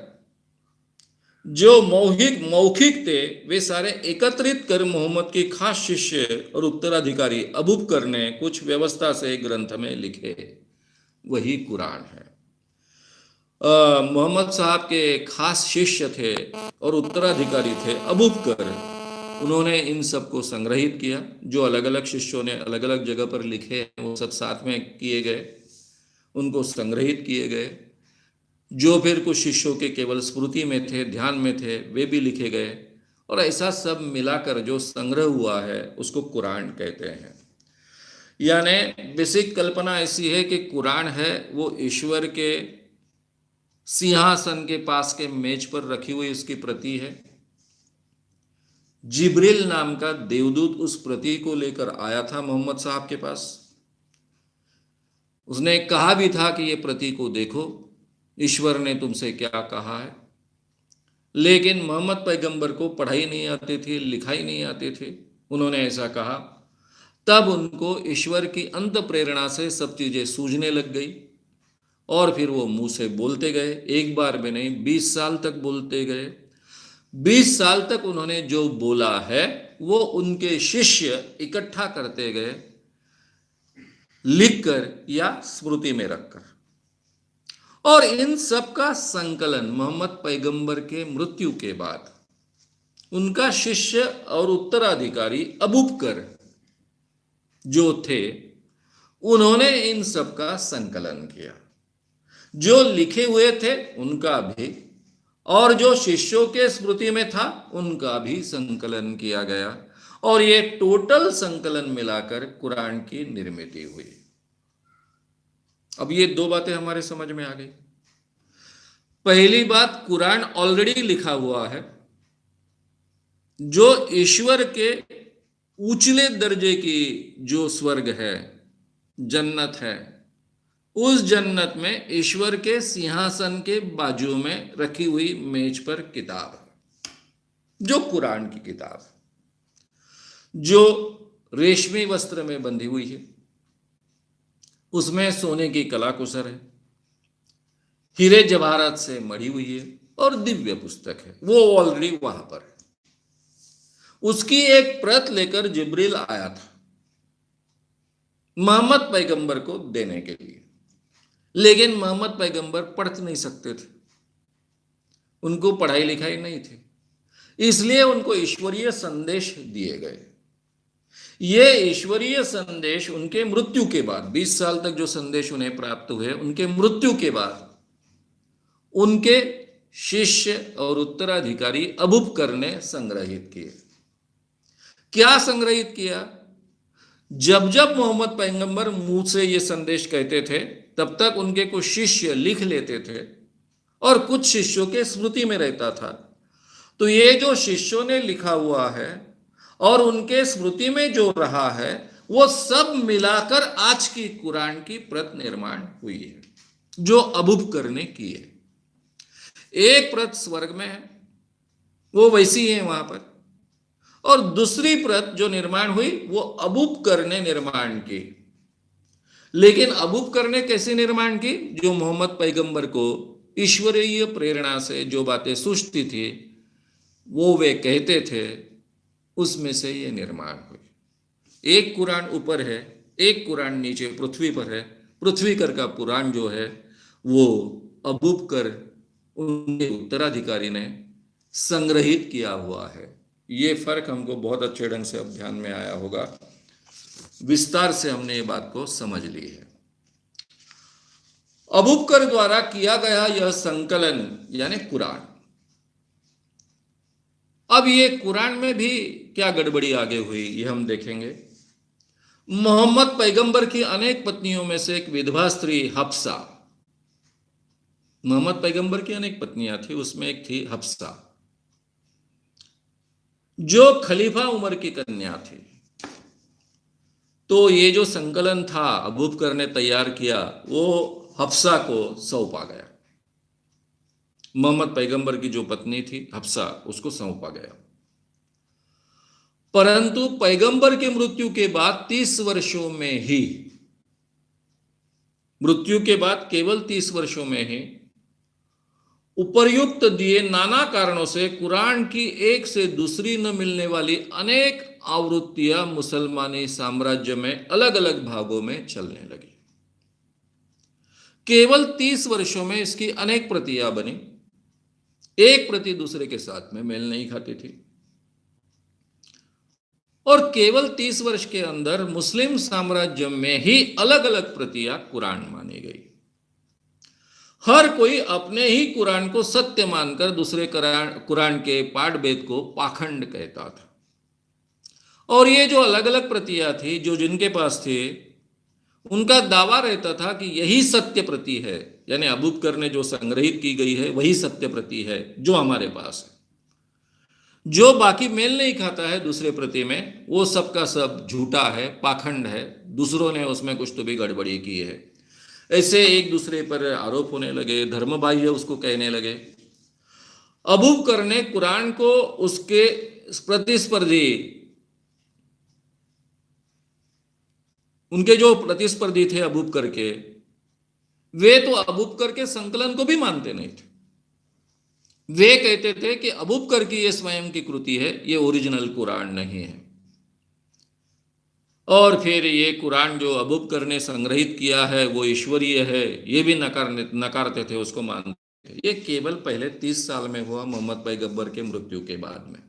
जो मौखिक थे, वे सारे एकत्रित कर मोहम्मद के खास शिष्य और उत्तराधिकारी अबू बकर ने कुछ व्यवस्था से ग्रंथ में लिखे। वही कुरान है। मोहम्मद साहब के खास शिष्य थे और उत्तराधिकारी थे अबू बकर। उन्होंने इन सब को संग्रहित किया। जो अलग अलग शिष्यों ने अलग अलग जगह पर लिखे, वो सब साथ में किए गए, उनको संग्रहित किए गए। जो फिर कुछ शिष्यों के केवल स्मृति में थे, ध्यान में थे, वे भी लिखे गए। और ऐसा सब मिलाकर जो संग्रह हुआ है, उसको कुरान कहते हैं। यानी बेसिक कल्पना ऐसी है कि कुरान है वो ईश्वर के सिंहासन के पास के मेज पर रखी हुई उसकी प्रति है। जिब्रील नाम का देवदूत उस प्रति को लेकर आया था मोहम्मद साहब के पास। उसने कहा भी था कि ये प्रति को देखो, ईश्वर ने तुमसे क्या कहा है। लेकिन मोहम्मद पैगंबर को पढ़ाई नहीं आती थी, लिखाई नहीं आती थी। उन्होंने ऐसा कहा, तब उनको ईश्वर की अंत प्रेरणा से सब चीजें सूझने लग गई और फिर वो मुंह से बोलते गए। एक बार भी नहीं, 20 साल तक बोलते गए। 20 साल तक उन्होंने जो बोला है वो उनके शिष्य इकट्ठा करते गए, लिखकर या स्मृति में रखकर। और इन सब का संकलन मोहम्मद पैगंबर के मृत्यु के बाद उनका शिष्य और उत्तराधिकारी अबू बकर जो थे, उन्होंने इन सब का संकलन किया। जो लिखे हुए थे उनका भी और जो शिष्यों के स्मृति में था उनका भी संकलन किया गया और ये टोटल संकलन मिलाकर कुरान की निर्मित हुई। अब ये दो बातें हमारे समझ में आ गई। पहली बात, कुरान ऑलरेडी लिखा हुआ है। जो ईश्वर के ऊंचले दर्जे की जो स्वर्ग है, जन्नत है, उस जन्नत में ईश्वर के सिंहासन के बाजू में रखी हुई मेज पर किताब है, जो कुरान की किताब है, जो रेशमी वस्त्र में बंधी हुई है। उसमें सोने की कलाकुसर है, हीरे जवाहरात से मढ़ी हुई है और दिव्य पुस्तक है। वो ऑलरेडी वहां पर है। उसकी एक प्रत लेकर जिब्रील आया था मोहम्मद पैगंबर को देने के लिए, लेकिन मोहम्मद पैगंबर पढ़ नहीं सकते थे, उनको पढ़ाई लिखाई नहीं थी, इसलिए उनको ईश्वरीय संदेश दिए गए। ये ईश्वरीय संदेश उनके मृत्यु के बाद, 20 साल तक जो संदेश उन्हें प्राप्त हुए, उनके मृत्यु के बाद उनके शिष्य और उत्तराधिकारी अबू बकर ने संग्रहित किए। क्या संग्रहित किया? जब जब मोहम्मद पैगंबर मुंह से ये संदेश कहते थे, तब तक उनके कुछ शिष्य लिख लेते थे और कुछ शिष्यों के स्मृति में रहता था। तो ये जो शिष्यों ने लिखा हुआ है और उनके स्मृति में जो रहा है, वो सब मिलाकर आज की कुरान की प्रत निर्माण हुई है, जो अबू बकर ने की है। एक प्रत स्वर्ग में है, वो वैसी है वहां पर, और दूसरी प्रत जो निर्माण हुई वो अबू बकर ने निर्माण की। लेकिन अबू बकर ने कैसे निर्माण की? जो मोहम्मद पैगंबर को ईश्वरीय प्रेरणा से जो बातें सूझती थी, वो वे कहते थे, उसमें से ये निर्माण हुई। एक कुरान ऊपर है, एक कुरान नीचे पृथ्वी पर है। पृथ्वी कर का पुराण जो है वो अबू बकर उनके उत्तराधिकारी ने संग्रहित किया हुआ है। ये फर्क हमको बहुत अच्छे ढंग से अब ध्यान में आया होगा, विस्तार से हमने ये बात को समझ ली है। अबू बकर द्वारा किया गया यह संकलन यानी कुरान। अब ये कुरान में भी क्या गड़बड़ी आगे हुई, ये हम देखेंगे। मोहम्मद पैगंबर की अनेक पत्नियों में से एक विधवा स्त्री हफ्सा, मोहम्मद पैगंबर की अनेक पत्नियां थी, उसमें एक थी हफ्सा, जो खलीफा उमर की कन्या थी। तो ये जो संकलन था अबू बकर ने तैयार किया, वो हफ्सा को सौंपा गया। मोहम्मद पैगंबर की जो पत्नी थी हफ्सा, उसको सौंपा गया। परंतु पैगंबर के मृत्यु के बाद 30 वर्षों में ही, मृत्यु के बाद केवल 30 वर्षों में ही उपर्युक्त दिए नाना कारणों से कुरान की एक से दूसरी न मिलने वाली अनेक आवृत्तियां मुसलमानी साम्राज्य में अलग अलग भागों में चलने लगी। केवल 30 वर्षों में इसकी अनेक प्रतियां बनी, एक प्रति दूसरे के साथ में मेल नहीं खाती थी, और केवल 30 वर्ष के अंदर मुस्लिम साम्राज्य में ही अलग अलग प्रतियां कुरान मानी गई। हर कोई अपने ही कुरान को सत्य मानकर दूसरे कुरान के पाठ वेद को पाखंड कहता था। और ये जो अलग अलग प्रतियां थी, जो जिनके पास थी, उनका दावा रहता था कि यही सत्य प्रति है, यानी अबू बकर ने जो संग्रहित की गई है वही सत्य प्रति है जो हमारे पास है। जो बाकी मेल नहीं खाता है दूसरे प्रति में, वो सब का सब झूठा है, पाखंड है, दूसरों ने उसमें कुछ तो भी गड़बड़ी की है। ऐसे एक दूसरे पर आरोप होने लगे, धर्म बाह्य उसको कहने लगे। अबू बकर ने कुरान को उसके प्रतिस्पर्धी, उनके जो प्रतिस्पर्धी थे अबू बकर के, वे तो अबू बकर के संकलन को भी मानते नहीं थे। वे कहते थे कि अबू बकर की ये स्वयं की कृति है, ये ओरिजिनल कुरान नहीं है। और फिर ये कुरान जो अबू बकर ने संग्रहित किया है वो ईश्वरीय है, ये भी नकारते थे, उसको मानते थे। ये केवल पहले 30 साल में हुआ, मोहम्मद पैगंबर के मृत्यु के बाद में।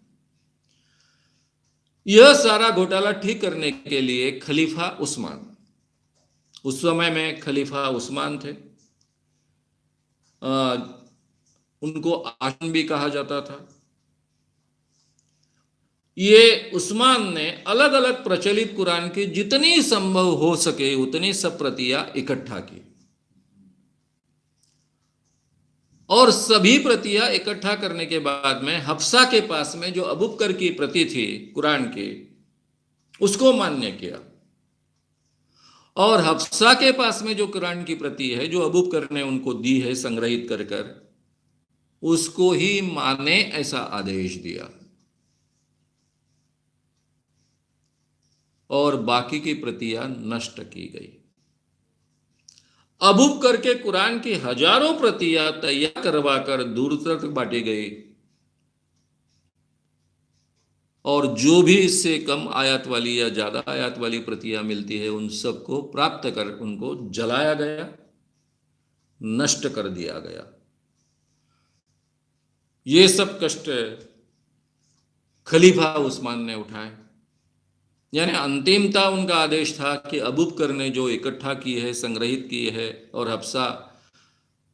यह सारा घोटाला ठीक करने के लिए खलीफा उस्मान, उस समय में खलीफा उस्मान थे, उनको आशन भी कहा जाता था। ये उस्मान ने अलग अलग प्रचलित कुरान की जितनी संभव हो सके उतनी सब प्रतियां इकट्ठा की, और सभी प्रतियां इकट्ठा करने के बाद में हफ्सा के पास में जो अबू बकर की प्रति थी कुरान की, उसको मान्य किया। और हफ्सा के पास में जो कुरान की प्रति है जो अबू बकर ने उनको दी है संग्रहित कर कर, उसको ही माने ऐसा आदेश दिया, और बाकी की प्रतियां नष्ट की गई। अबू बकर के कुरान की हजारों प्रतियां तैयार करवाकर दूर तक बांटी गई, और जो भी इससे कम आयत वाली या ज्यादा आयत वाली प्रतियां मिलती है उन सबको प्राप्त कर उनको जलाया गया, नष्ट कर दिया गया। ये सब कष्ट खलीफा उस्मान ने उठाए। यानी अंतिमता उनका आदेश था कि अबू बकर ने जो इकट्ठा की है, संग्रहित की है, और हफ्सा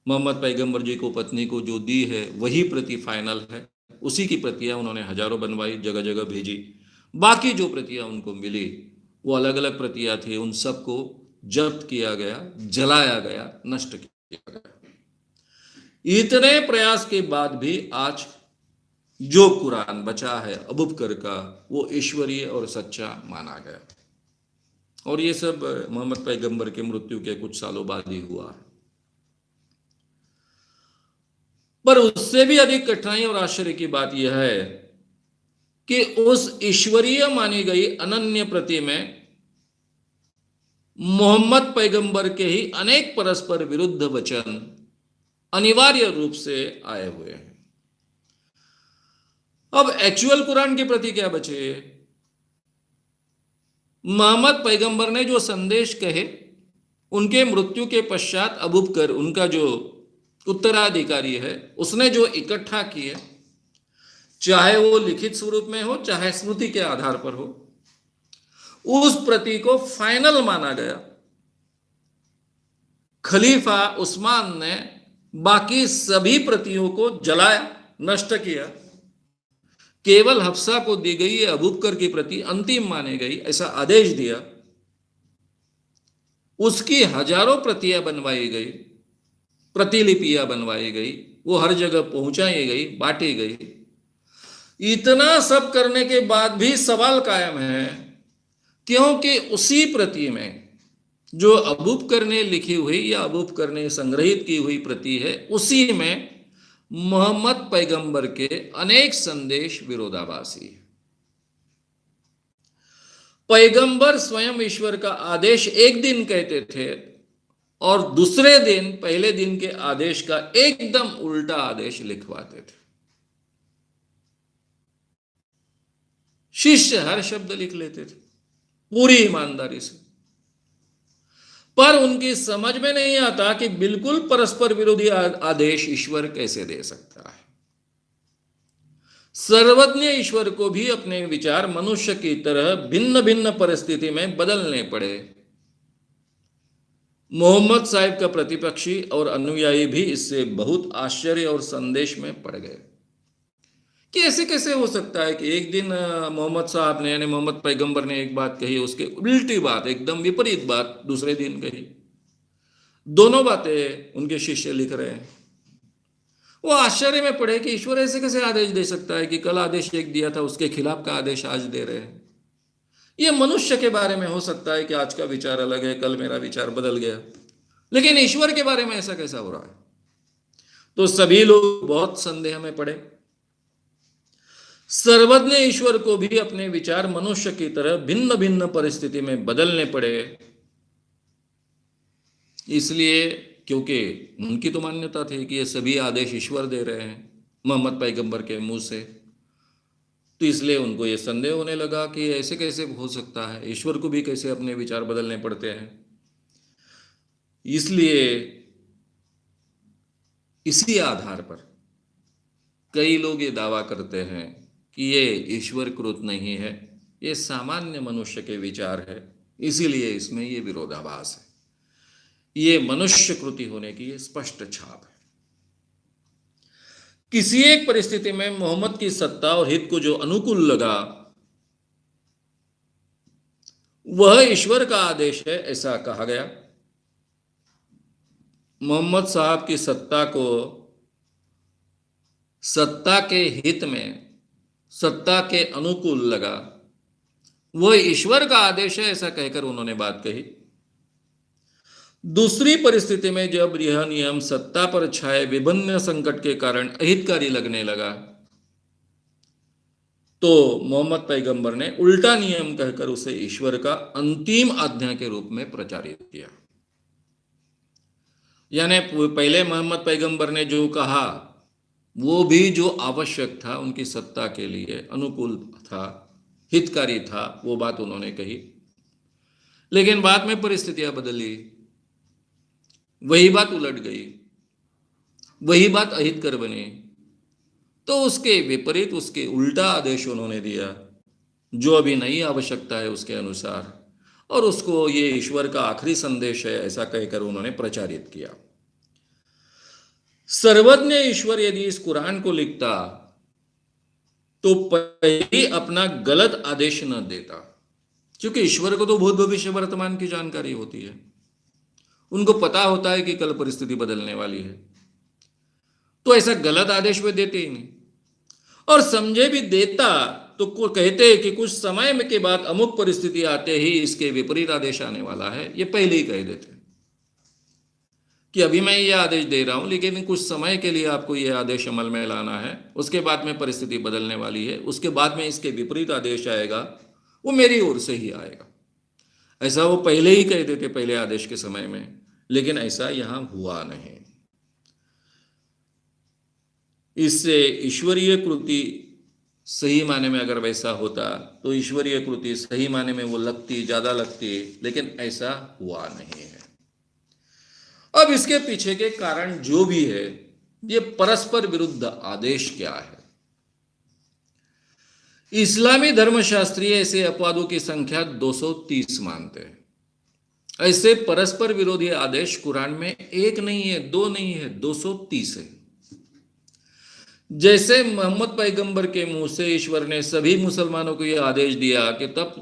मोहम्मद पैगंबर जी को पत्नी को जो दी है वही प्रति फाइनल है। उसी की प्रतियां उन्होंने हजारों बनवाई, जगह जगह भेजी। बाकी जो प्रतियां उनको मिली वो अलग अलग प्रतियां थी, उन सबको जब्त किया गया, जलाया गया, नष्ट किया गया। इतने प्रयास के बाद भी आज जो कुरान बचा है अबू बकर का, वो ईश्वरीय और सच्चा माना गया। और ये सब मोहम्मद पैगंबर के मृत्यु के कुछ सालों बाद ही हुआ है। पर उससे भी अधिक कठिनाई और आश्चर्य की बात यह है कि उस ईश्वरीय मानी गई अनन्य प्रति में मोहम्मद पैगंबर के ही अनेक परस्पर विरुद्ध वचन अनिवार्य रूप से आए हुए हैं। अब एक्चुअल कुरान के प्रति क्या बचे? मोहम्मद पैगंबर ने जो संदेश कहे, उनके मृत्यु के पश्चात अबू बकर, उनका जो उत्तराधिकारी है, उसने जो इकट्ठा किए, चाहे वो लिखित स्वरूप में हो चाहे स्मृति के आधार पर हो, उस प्रति को फाइनल माना गया। खलीफा उस्मान ने बाकी सभी प्रतियों को जलाया, नष्ट किया। केवल हफ्सा को दी गई अबू बकर की प्रति अंतिम माने गई, ऐसा आदेश दिया। उसकी हजारों प्रतियां बनवाई गई, प्रतिलिपियां बनवाई गई, वो हर जगह पहुंचाई गई, बांटी गई। इतना सब करने के बाद भी सवाल कायम है, क्योंकि उसी प्रति में जो अबू बकर ने लिखी हुई या अबू बकर ने संग्रहित की हुई प्रति है, उसी में मोहम्मद पैगंबर के अनेक संदेश विरोधाभासी है। पैगंबर स्वयं ईश्वर का आदेश एक दिन कहते थे और दूसरे दिन, पहले दिन के आदेश का एकदम उल्टा आदेश लिखवाते थे। शिष्य हर शब्द लिख लेते थे पूरी ईमानदारी से, पर उनकी समझ में नहीं आता कि बिल्कुल परस्पर विरोधी आदेश ईश्वर कैसे दे सकता है। सर्वज्ञ ईश्वर को भी अपने विचार मनुष्य की तरह भिन्न भिन्न परिस्थिति में बदलने पड़े। मोहम्मद साहिब का प्रतिपक्षी और अनुयायी भी इससे बहुत आश्चर्य और संदेश में पड़ गए। कि ऐसे कैसे हो सकता है कि एक दिन मोहम्मद साहब ने यानी मोहम्मद पैगंबर ने एक बात कही, उसके उल्टी बात, एकदम विपरीत बात दूसरे दिन कही। दोनों बातें उनके शिष्य लिख रहे हैं। वो आश्चर्य में पड़े कि ईश्वर ऐसे कैसे आदेश दे सकता है कि कल आदेश एक दिया था उसके खिलाफ का आदेश आज दे रहे हैं। ये मनुष्य के बारे में हो सकता है कि आज का विचार अलग है, कल मेरा विचार बदल गया, लेकिन ईश्वर के बारे में ऐसा कैसा हो रहा है? तो सभी लोग बहुत संदेह में पड़े। सर्वज्ञ ईश्वर को भी अपने विचार मनुष्य की तरह भिन्न भिन्न परिस्थिति में बदलने पड़े, इसलिए क्योंकि उनकी तो मान्यता थी कि ये सभी आदेश ईश्वर दे रहे हैं मोहम्मद पैगंबर के मुंह से। तो इसलिए उनको ये संदेह होने लगा कि ऐसे कैसे हो सकता है, ईश्वर को भी कैसे अपने विचार बदलने पड़ते हैं। इसलिए इसी आधार पर कई लोग ये दावा करते हैं कि ये ईश्वर कृत नहीं है, ये सामान्य मनुष्य के विचार है, इसीलिए इसमें ये विरोधाभास है। ये मनुष्य कृति होने की ये स्पष्ट छाप है। किसी एक परिस्थिति में मोहम्मद की सत्ता और हित को जो अनुकूल लगा वह ईश्वर का आदेश है, ऐसा कहा गया। मोहम्मद साहब की सत्ता को सत्ता के हित में, सत्ता के अनुकूल लगा, वह ईश्वर का आदेश है, ऐसा कहकर उन्होंने बात कही। दूसरी परिस्थिति में जब यह नियम सत्ता पर छाए विभिन्न संकट के कारण अहितकारी लगने लगा तो मोहम्मद पैगंबर ने उल्टा नियम कहकर उसे ईश्वर का अंतिम आज्ञा के रूप में प्रचारित किया। यानी पहले मोहम्मद पैगंबर ने जो कहा वो भी जो आवश्यक था, उनकी सत्ता के लिए अनुकूल था, हितकारी था, वो बात उन्होंने कही। लेकिन बाद में परिस्थितियां बदली, वही बात उलट गई, वही बात अहितकर बनी, तो उसके विपरीत, उसके उल्टा आदेश उन्होंने दिया जो अभी नई आवश्यकता है उसके अनुसार, और उसको ये ईश्वर का आखिरी संदेश है ऐसा कहकर उन्होंने प्रचारित किया। सर्वज्ञ ईश्वर यदि इस कुरान को लिखता तो पहले अपना गलत आदेश न देता, क्योंकि ईश्वर को तो भूत भविष्य वर्तमान की जानकारी होती है, उनको पता होता है कि कल परिस्थिति बदलने वाली है, तो ऐसा गलत आदेश वे देते ही नहीं। और समझे भी देता तो कहते कि कुछ समय के बाद अमुक परिस्थिति आते ही इसके विपरीत आदेश आने वाला है, ये पहले ही कह देते कि अभी मैं ये आदेश दे रहा हूं, लेकिन कुछ समय के लिए आपको ये आदेश अमल में लाना है, उसके बाद में परिस्थिति बदलने वाली है, उसके बाद में इसके विपरीत आदेश आएगा, वो मेरी ओर से ही आएगा। ऐसा वो पहले ही कह देते पहले आदेश के समय में, लेकिन ऐसा यहां हुआ नहीं। इससे ईश्वरीय कृति सही माने में अगर वैसा होता तो ईश्वरीय कृति सही माने में वो लगती, ज्यादा लगती, लेकिन ऐसा हुआ नहीं है। अब इसके पीछे के कारण जो भी है, ये परस्पर विरुद्ध आदेश क्या है? इस्लामी धर्मशास्त्री ऐसे अपवादों की संख्या 230 मानते हैं। ऐसे परस्पर विरोधी आदेश कुरान में एक नहीं है, दो नहीं है, 230 है। जैसे मोहम्मद पैगंबर के मुंह से ईश्वर ने सभी मुसलमानों को यह आदेश दिया कि तब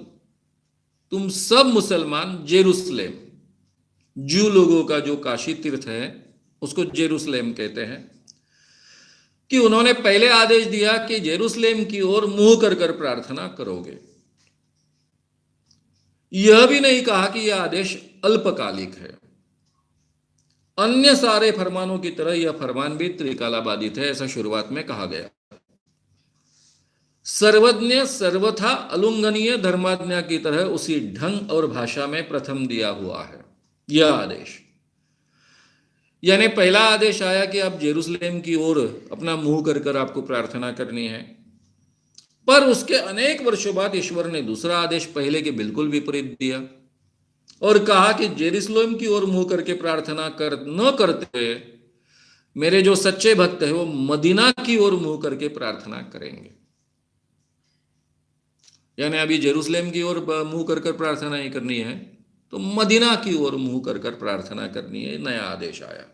तुम सब मुसलमान जेरूसलेम, जू लोगों का जो काशी तीर्थ है उसको जेरूसलेम कहते हैं, कि उन्होंने पहले आदेश दिया कि जेरूसलेम की ओर मुंह कर कर प्रार्थना करोगे। यह भी नहीं कहा कि यह आदेश अल्पकालिक है। अन्य सारे फरमानों की तरह यह फरमान भी त्रिकालाबाधित है, ऐसा शुरुआत में कहा गया। सर्वज्ञ सर्वथा अलुंघनीय धर्माज्ञा की तरह उसी ढंग और भाषा में प्रथम दिया हुआ है यह आदेश। यानी पहला आदेश आया कि आप जेरूसलेम की ओर अपना मुंह कर कर आपको प्रार्थना करनी है, पर उसके अनेक वर्षों बाद ईश्वर ने दूसरा आदेश पहले के बिल्कुल विपरीत दिया और कहा कि जेरूसलेम की ओर मुंह करके प्रार्थना न करते मेरे जो सच्चे भक्त हैं वो मदीना की ओर मुंह करके प्रार्थना करेंगे। यानी अभी जेरूसलेम की ओर मुंह कर कर प्रार्थना नहीं करनी है, तो मदीना की ओर मुंह कर कर प्रार्थना करनी है, नया आदेश आया।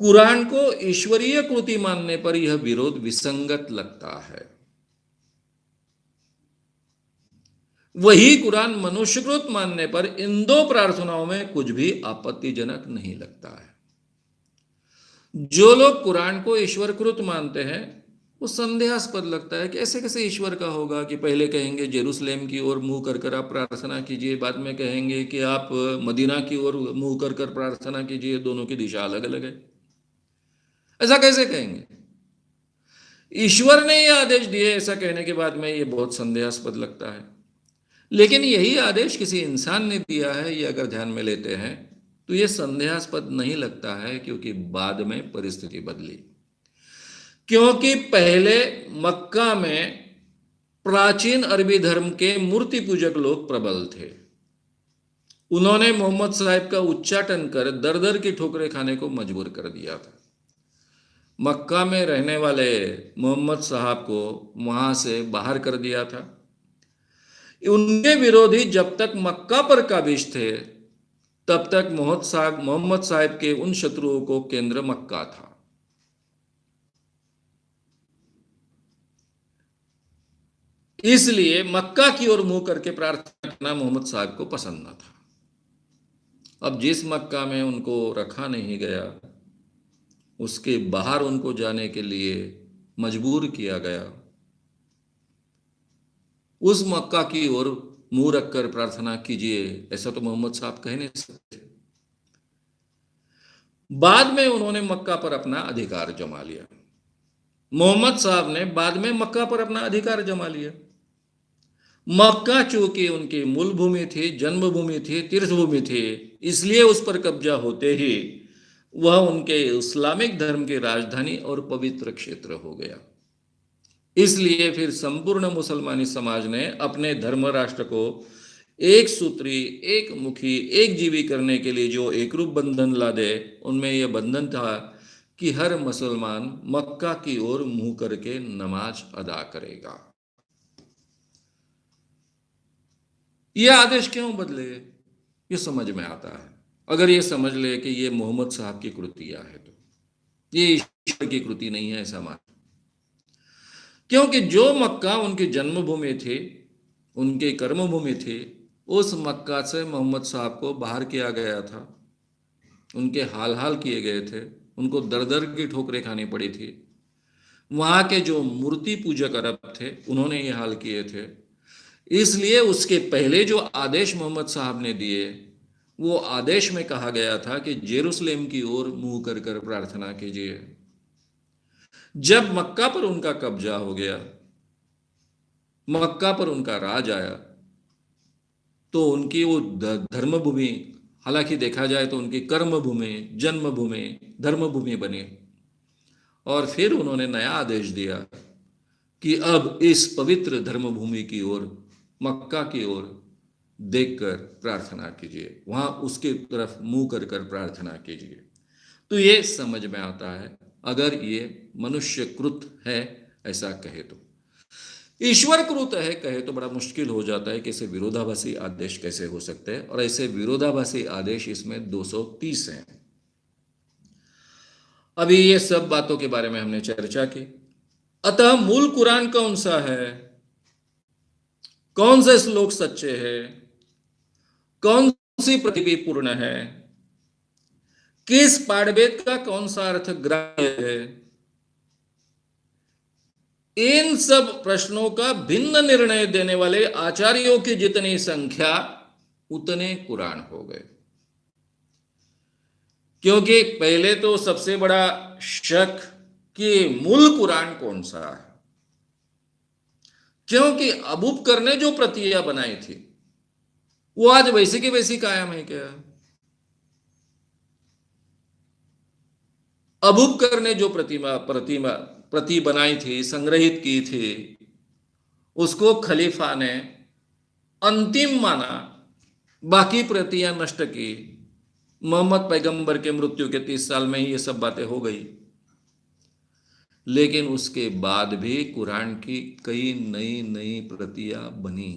कुरान को ईश्वरीय कृति मानने पर यह विरोध विसंगत लगता है। वही कुरान मनुष्यकृत मानने पर इन दो प्रार्थनाओं में कुछ भी आपत्तिजनक नहीं लगता है। जो लोग कुरान को ईश्वरकृत मानते हैं वो संदेहास्पद लगता है कि ऐसे कैसे ईश्वर का होगा कि पहले कहेंगे जेरूसलेम की ओर मुंह कर आप प्रार्थना कीजिए, बाद में कहेंगे कि आप मदीना की ओर मुंह कर प्रार्थना कीजिए, दोनों की दिशा अलग अलग है। ऐसा कैसे कहेंगे? ईश्वर ने यह आदेश दिए, ऐसा कहने के बाद में ये बहुत संदेहास्पद लगता है। लेकिन यही आदेश किसी इंसान ने दिया है, ये अगर ध्यान में लेते हैं तो ये संदेहास्पद नहीं लगता है, क्योंकि बाद में परिस्थिति बदली। क्योंकि पहले मक्का में प्राचीन अरबी धर्म के मूर्ति पूजक लोग प्रबल थे। उन्होंने मोहम्मद साहब का उच्चाटन कर दर दर की ठोकरें खाने को मजबूर कर दिया था। मक्का में रहने वाले मोहम्मद साहब को वहां से बाहर कर दिया था। उनके विरोधी जब तक मक्का पर काबिज थे तब तक मोहम्मद साहब के उन शत्रुओं को केंद्र मक्का था। इसलिए मक्का की ओर मुंह करके प्रार्थना करना मोहम्मद साहब को पसंद न था। अब जिस मक्का में उनको रखा नहीं गया उसके बाहर उनको जाने के लिए मजबूर किया गया। उस मक्का की ओर मुंह रखकर प्रार्थना कीजिए, ऐसा तो मोहम्मद साहब कह नहीं सकते। बाद में उन्होंने मक्का पर अपना अधिकार जमा लिया। मोहम्मद साहब ने बाद में मक्का पर अपना अधिकार जमा लिया। मक्का चूंकि उनकी मूल भूमि थी, जन्मभूमि थी, तीर्थभूमि थी, इसलिए उस पर कब्जा होते ही वह उनके इस्लामिक धर्म की राजधानी और पवित्र क्षेत्र हो गया। इसलिए फिर संपूर्ण मुसलमानी समाज ने अपने धर्म राष्ट्र को एक सूत्री, एक मुखी, एक जीवी करने के लिए जो एकरूप बंधन ला दे, उनमें यह बंधन था कि हर मुसलमान मक्का की ओर मुंह करके नमाज अदा करेगा। यह आदेश क्यों बदले, ये समझ में आता है अगर ये समझ ले कि ये मोहम्मद साहब की कृतियां है, तो ये ईश्वर की कृति नहीं है, ऐसा मान। क्योंकि जो मक्का उनकी जन्मभूमि थी, उनकी कर्मभूमि थी, उस मक्का से मोहम्मद साहब को बाहर किया गया था। उनके हाल हाल किए गए थे, उनको दर दर की ठोकरें खानी पड़ी थी। वहाँ के जो मूर्ति पूजक अरब थे उन्होंने ये हाल किए थे। इसलिए उसके पहले जो आदेश मोहम्मद साहब ने दिए, वो आदेश में कहा गया था कि जेरूसलेम की ओर मुंह कर प्रार्थना कीजिए। जब मक्का पर उनका कब्जा हो गया, मक्का पर उनका राज आया, तो उनकी वो धर्मभूमि, हालांकि देखा जाए तो उनकी कर्मभूमि, जन्मभूमि, धर्मभूमि बनी। और फिर उन्होंने नया आदेश दिया कि अब इस पवित्र धर्मभूमि की ओर, मक्का की ओर देखकर प्रार्थना कीजिए, वहां उसके तरफ मुंह कर प्रार्थना कीजिए। तो ये समझ में आता है अगर ये मनुष्यकृत है ऐसा कहे तो। ईश्वरकृत है कहे तो बड़ा मुश्किल हो जाता है कि ऐसे विरोधाभासी आदेश कैसे हो सकते हैं, और ऐसे विरोधाभासी आदेश इसमें 230 हैं। अभी ये सब बातों के बारे में हमने चर्चा की। अतः मूल कुरान कौन सा है, कौन से श्लोक सच्चे हैं, कौन सी प्रतिलिपि पूर्ण है, किस पाठभेद का कौन सा अर्थ ग्राह्य है, इन सब प्रश्नों का भिन्न निर्णय देने वाले आचार्यों की जितनी संख्या उतने कुरान हो गए। क्योंकि पहले तो सबसे बड़ा शक कि मूल कुरान कौन सा है, क्योंकि अबू बकर ने जो प्रतियां बनाई थी वो आज वैसी की वैसी कायम है क्या? अबू बकर ने जो प्रति बनाई थी, संग्रहित की थी, उसको खलीफा ने अंतिम माना, बाकी प्रतियां नष्ट की। मोहम्मद पैगंबर के मृत्यु के 30 साल में ही ये सब बातें हो गई। लेकिन उसके बाद भी कुरान की कई नई नई प्रतियां बनी।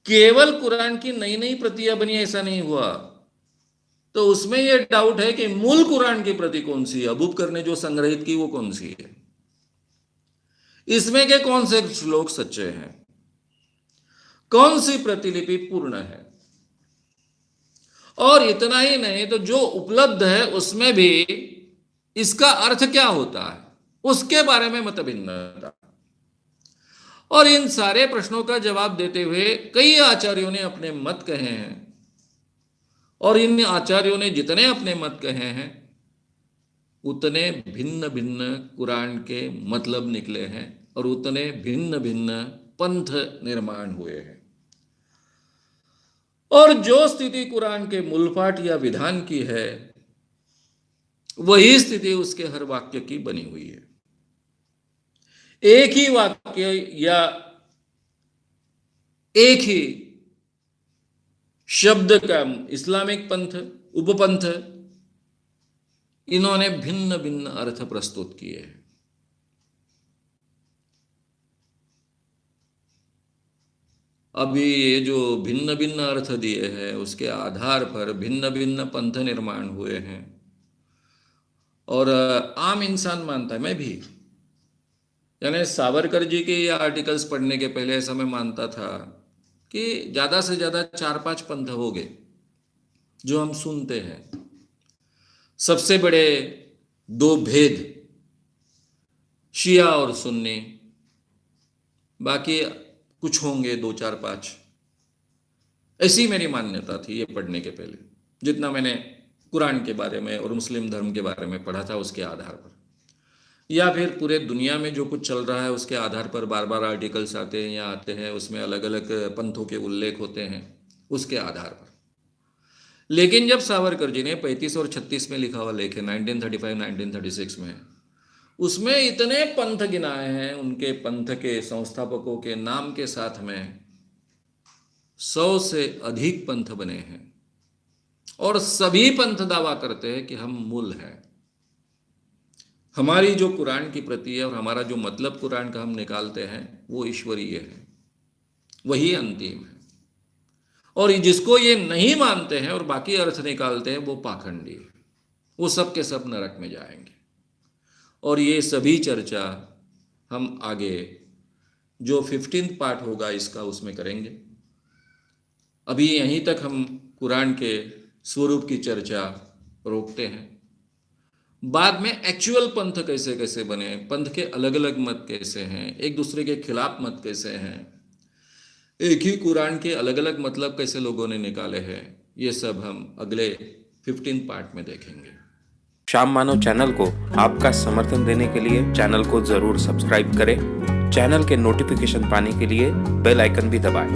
केवल कुरान की नई नई प्रतियां बनी ऐसा नहीं हुआ, तो उसमें ये डाउट है कि मूल कुरान की प्रति कौन सी है, अबू बकर ने जो संग्रहित की वो कौन सी है, इसमें के कौन से श्लोक सच्चे हैं, कौन सी प्रतिलिपि पूर्ण है। और इतना ही नहीं तो जो उपलब्ध है उसमें भी इसका अर्थ क्या होता है, उसके बारे में मतभिन्नता। और इन सारे प्रश्नों का जवाब देते हुए कई आचार्यों ने अपने मत कहे हैं, और इन आचार्यों ने जितने अपने मत कहे हैं उतने भिन्न भिन्न कुरान के मतलब निकले हैं, और उतने भिन्न भिन्न पंथ निर्माण हुए हैं। और जो स्थिति कुरान के मूल पाठ या विधान की है वही स्थिति उसके हर वाक्य की बनी हुई है। एक ही वाक्य या एक ही शब्द का इस्लामिक पंथ, उपपंथ, इन्होंने भिन्न भिन्न अर्थ प्रस्तुत किए हैं। अभी ये जो भिन्न भिन्न अर्थ दिए हैं उसके आधार पर भिन्न भिन्न पंथ निर्माण हुए हैं। और आम इंसान मानता है, मैं भी, यानी सावरकर जी के ये आर्टिकल्स पढ़ने के पहले ऐसा मैं मानता था कि ज़्यादा से ज़्यादा 4-5 पंथ हो गए जो हम सुनते हैं। सबसे बड़े 2 भेद, शिया और सुन्नी, बाकी कुछ होंगे 2-4-5, ऐसी मेरी मान्यता थी ये पढ़ने के पहले, जितना मैंने कुरान के बारे में और मुस्लिम धर्म के बारे में पढ़ा था उसके आधार पर, या फिर पूरे दुनिया में जो कुछ चल रहा है उसके आधार पर बार बार आर्टिकल्स आते हैं या आते हैं, उसमें अलग अलग पंथों के उल्लेख होते हैं उसके आधार पर। लेकिन जब सावरकर जी ने 35 और 36 में लिखा हुआ लेख है 1935-1936 में, उसमें इतने पंथ गिनाए हैं, उनके पंथ के संस्थापकों के नाम के साथ में 100 से अधिक पंथ बने हैं, और सभी पंथ दावा करते हैं कि हम मूल हैं। हमारी जो कुरान की प्रति है और हमारा जो मतलब कुरान का हम निकालते हैं वो ईश्वरीय है, वही अंतिम है। और जिसको ये नहीं मानते हैं और बाकी अर्थ निकालते हैं वो पाखंडी है, वो सब के सब नरक में जाएंगे। और ये सभी चर्चा हम आगे जो 15th पार्ट होगा इसका उसमें करेंगे। अभी यहीं तक हम कुरान के स्वरूप की चर्चा रोकते हैं। बाद में एक्चुअल पंथ कैसे कैसे बने, पंथ के अलग अलग मत कैसे हैं, एक दूसरे के खिलाफ मत कैसे हैं, एक ही कुरान के अलग अलग मतलब कैसे लोगों ने निकाले हैं, ये सब हम अगले 15 पार्ट में देखेंगे। श्याम मानव चैनल को आपका समर्थन देने के लिए चैनल को जरूर सब्सक्राइब करें। चैनल के नोटिफिकेशन पाने के लिए बेल आइकन भी दबाएं।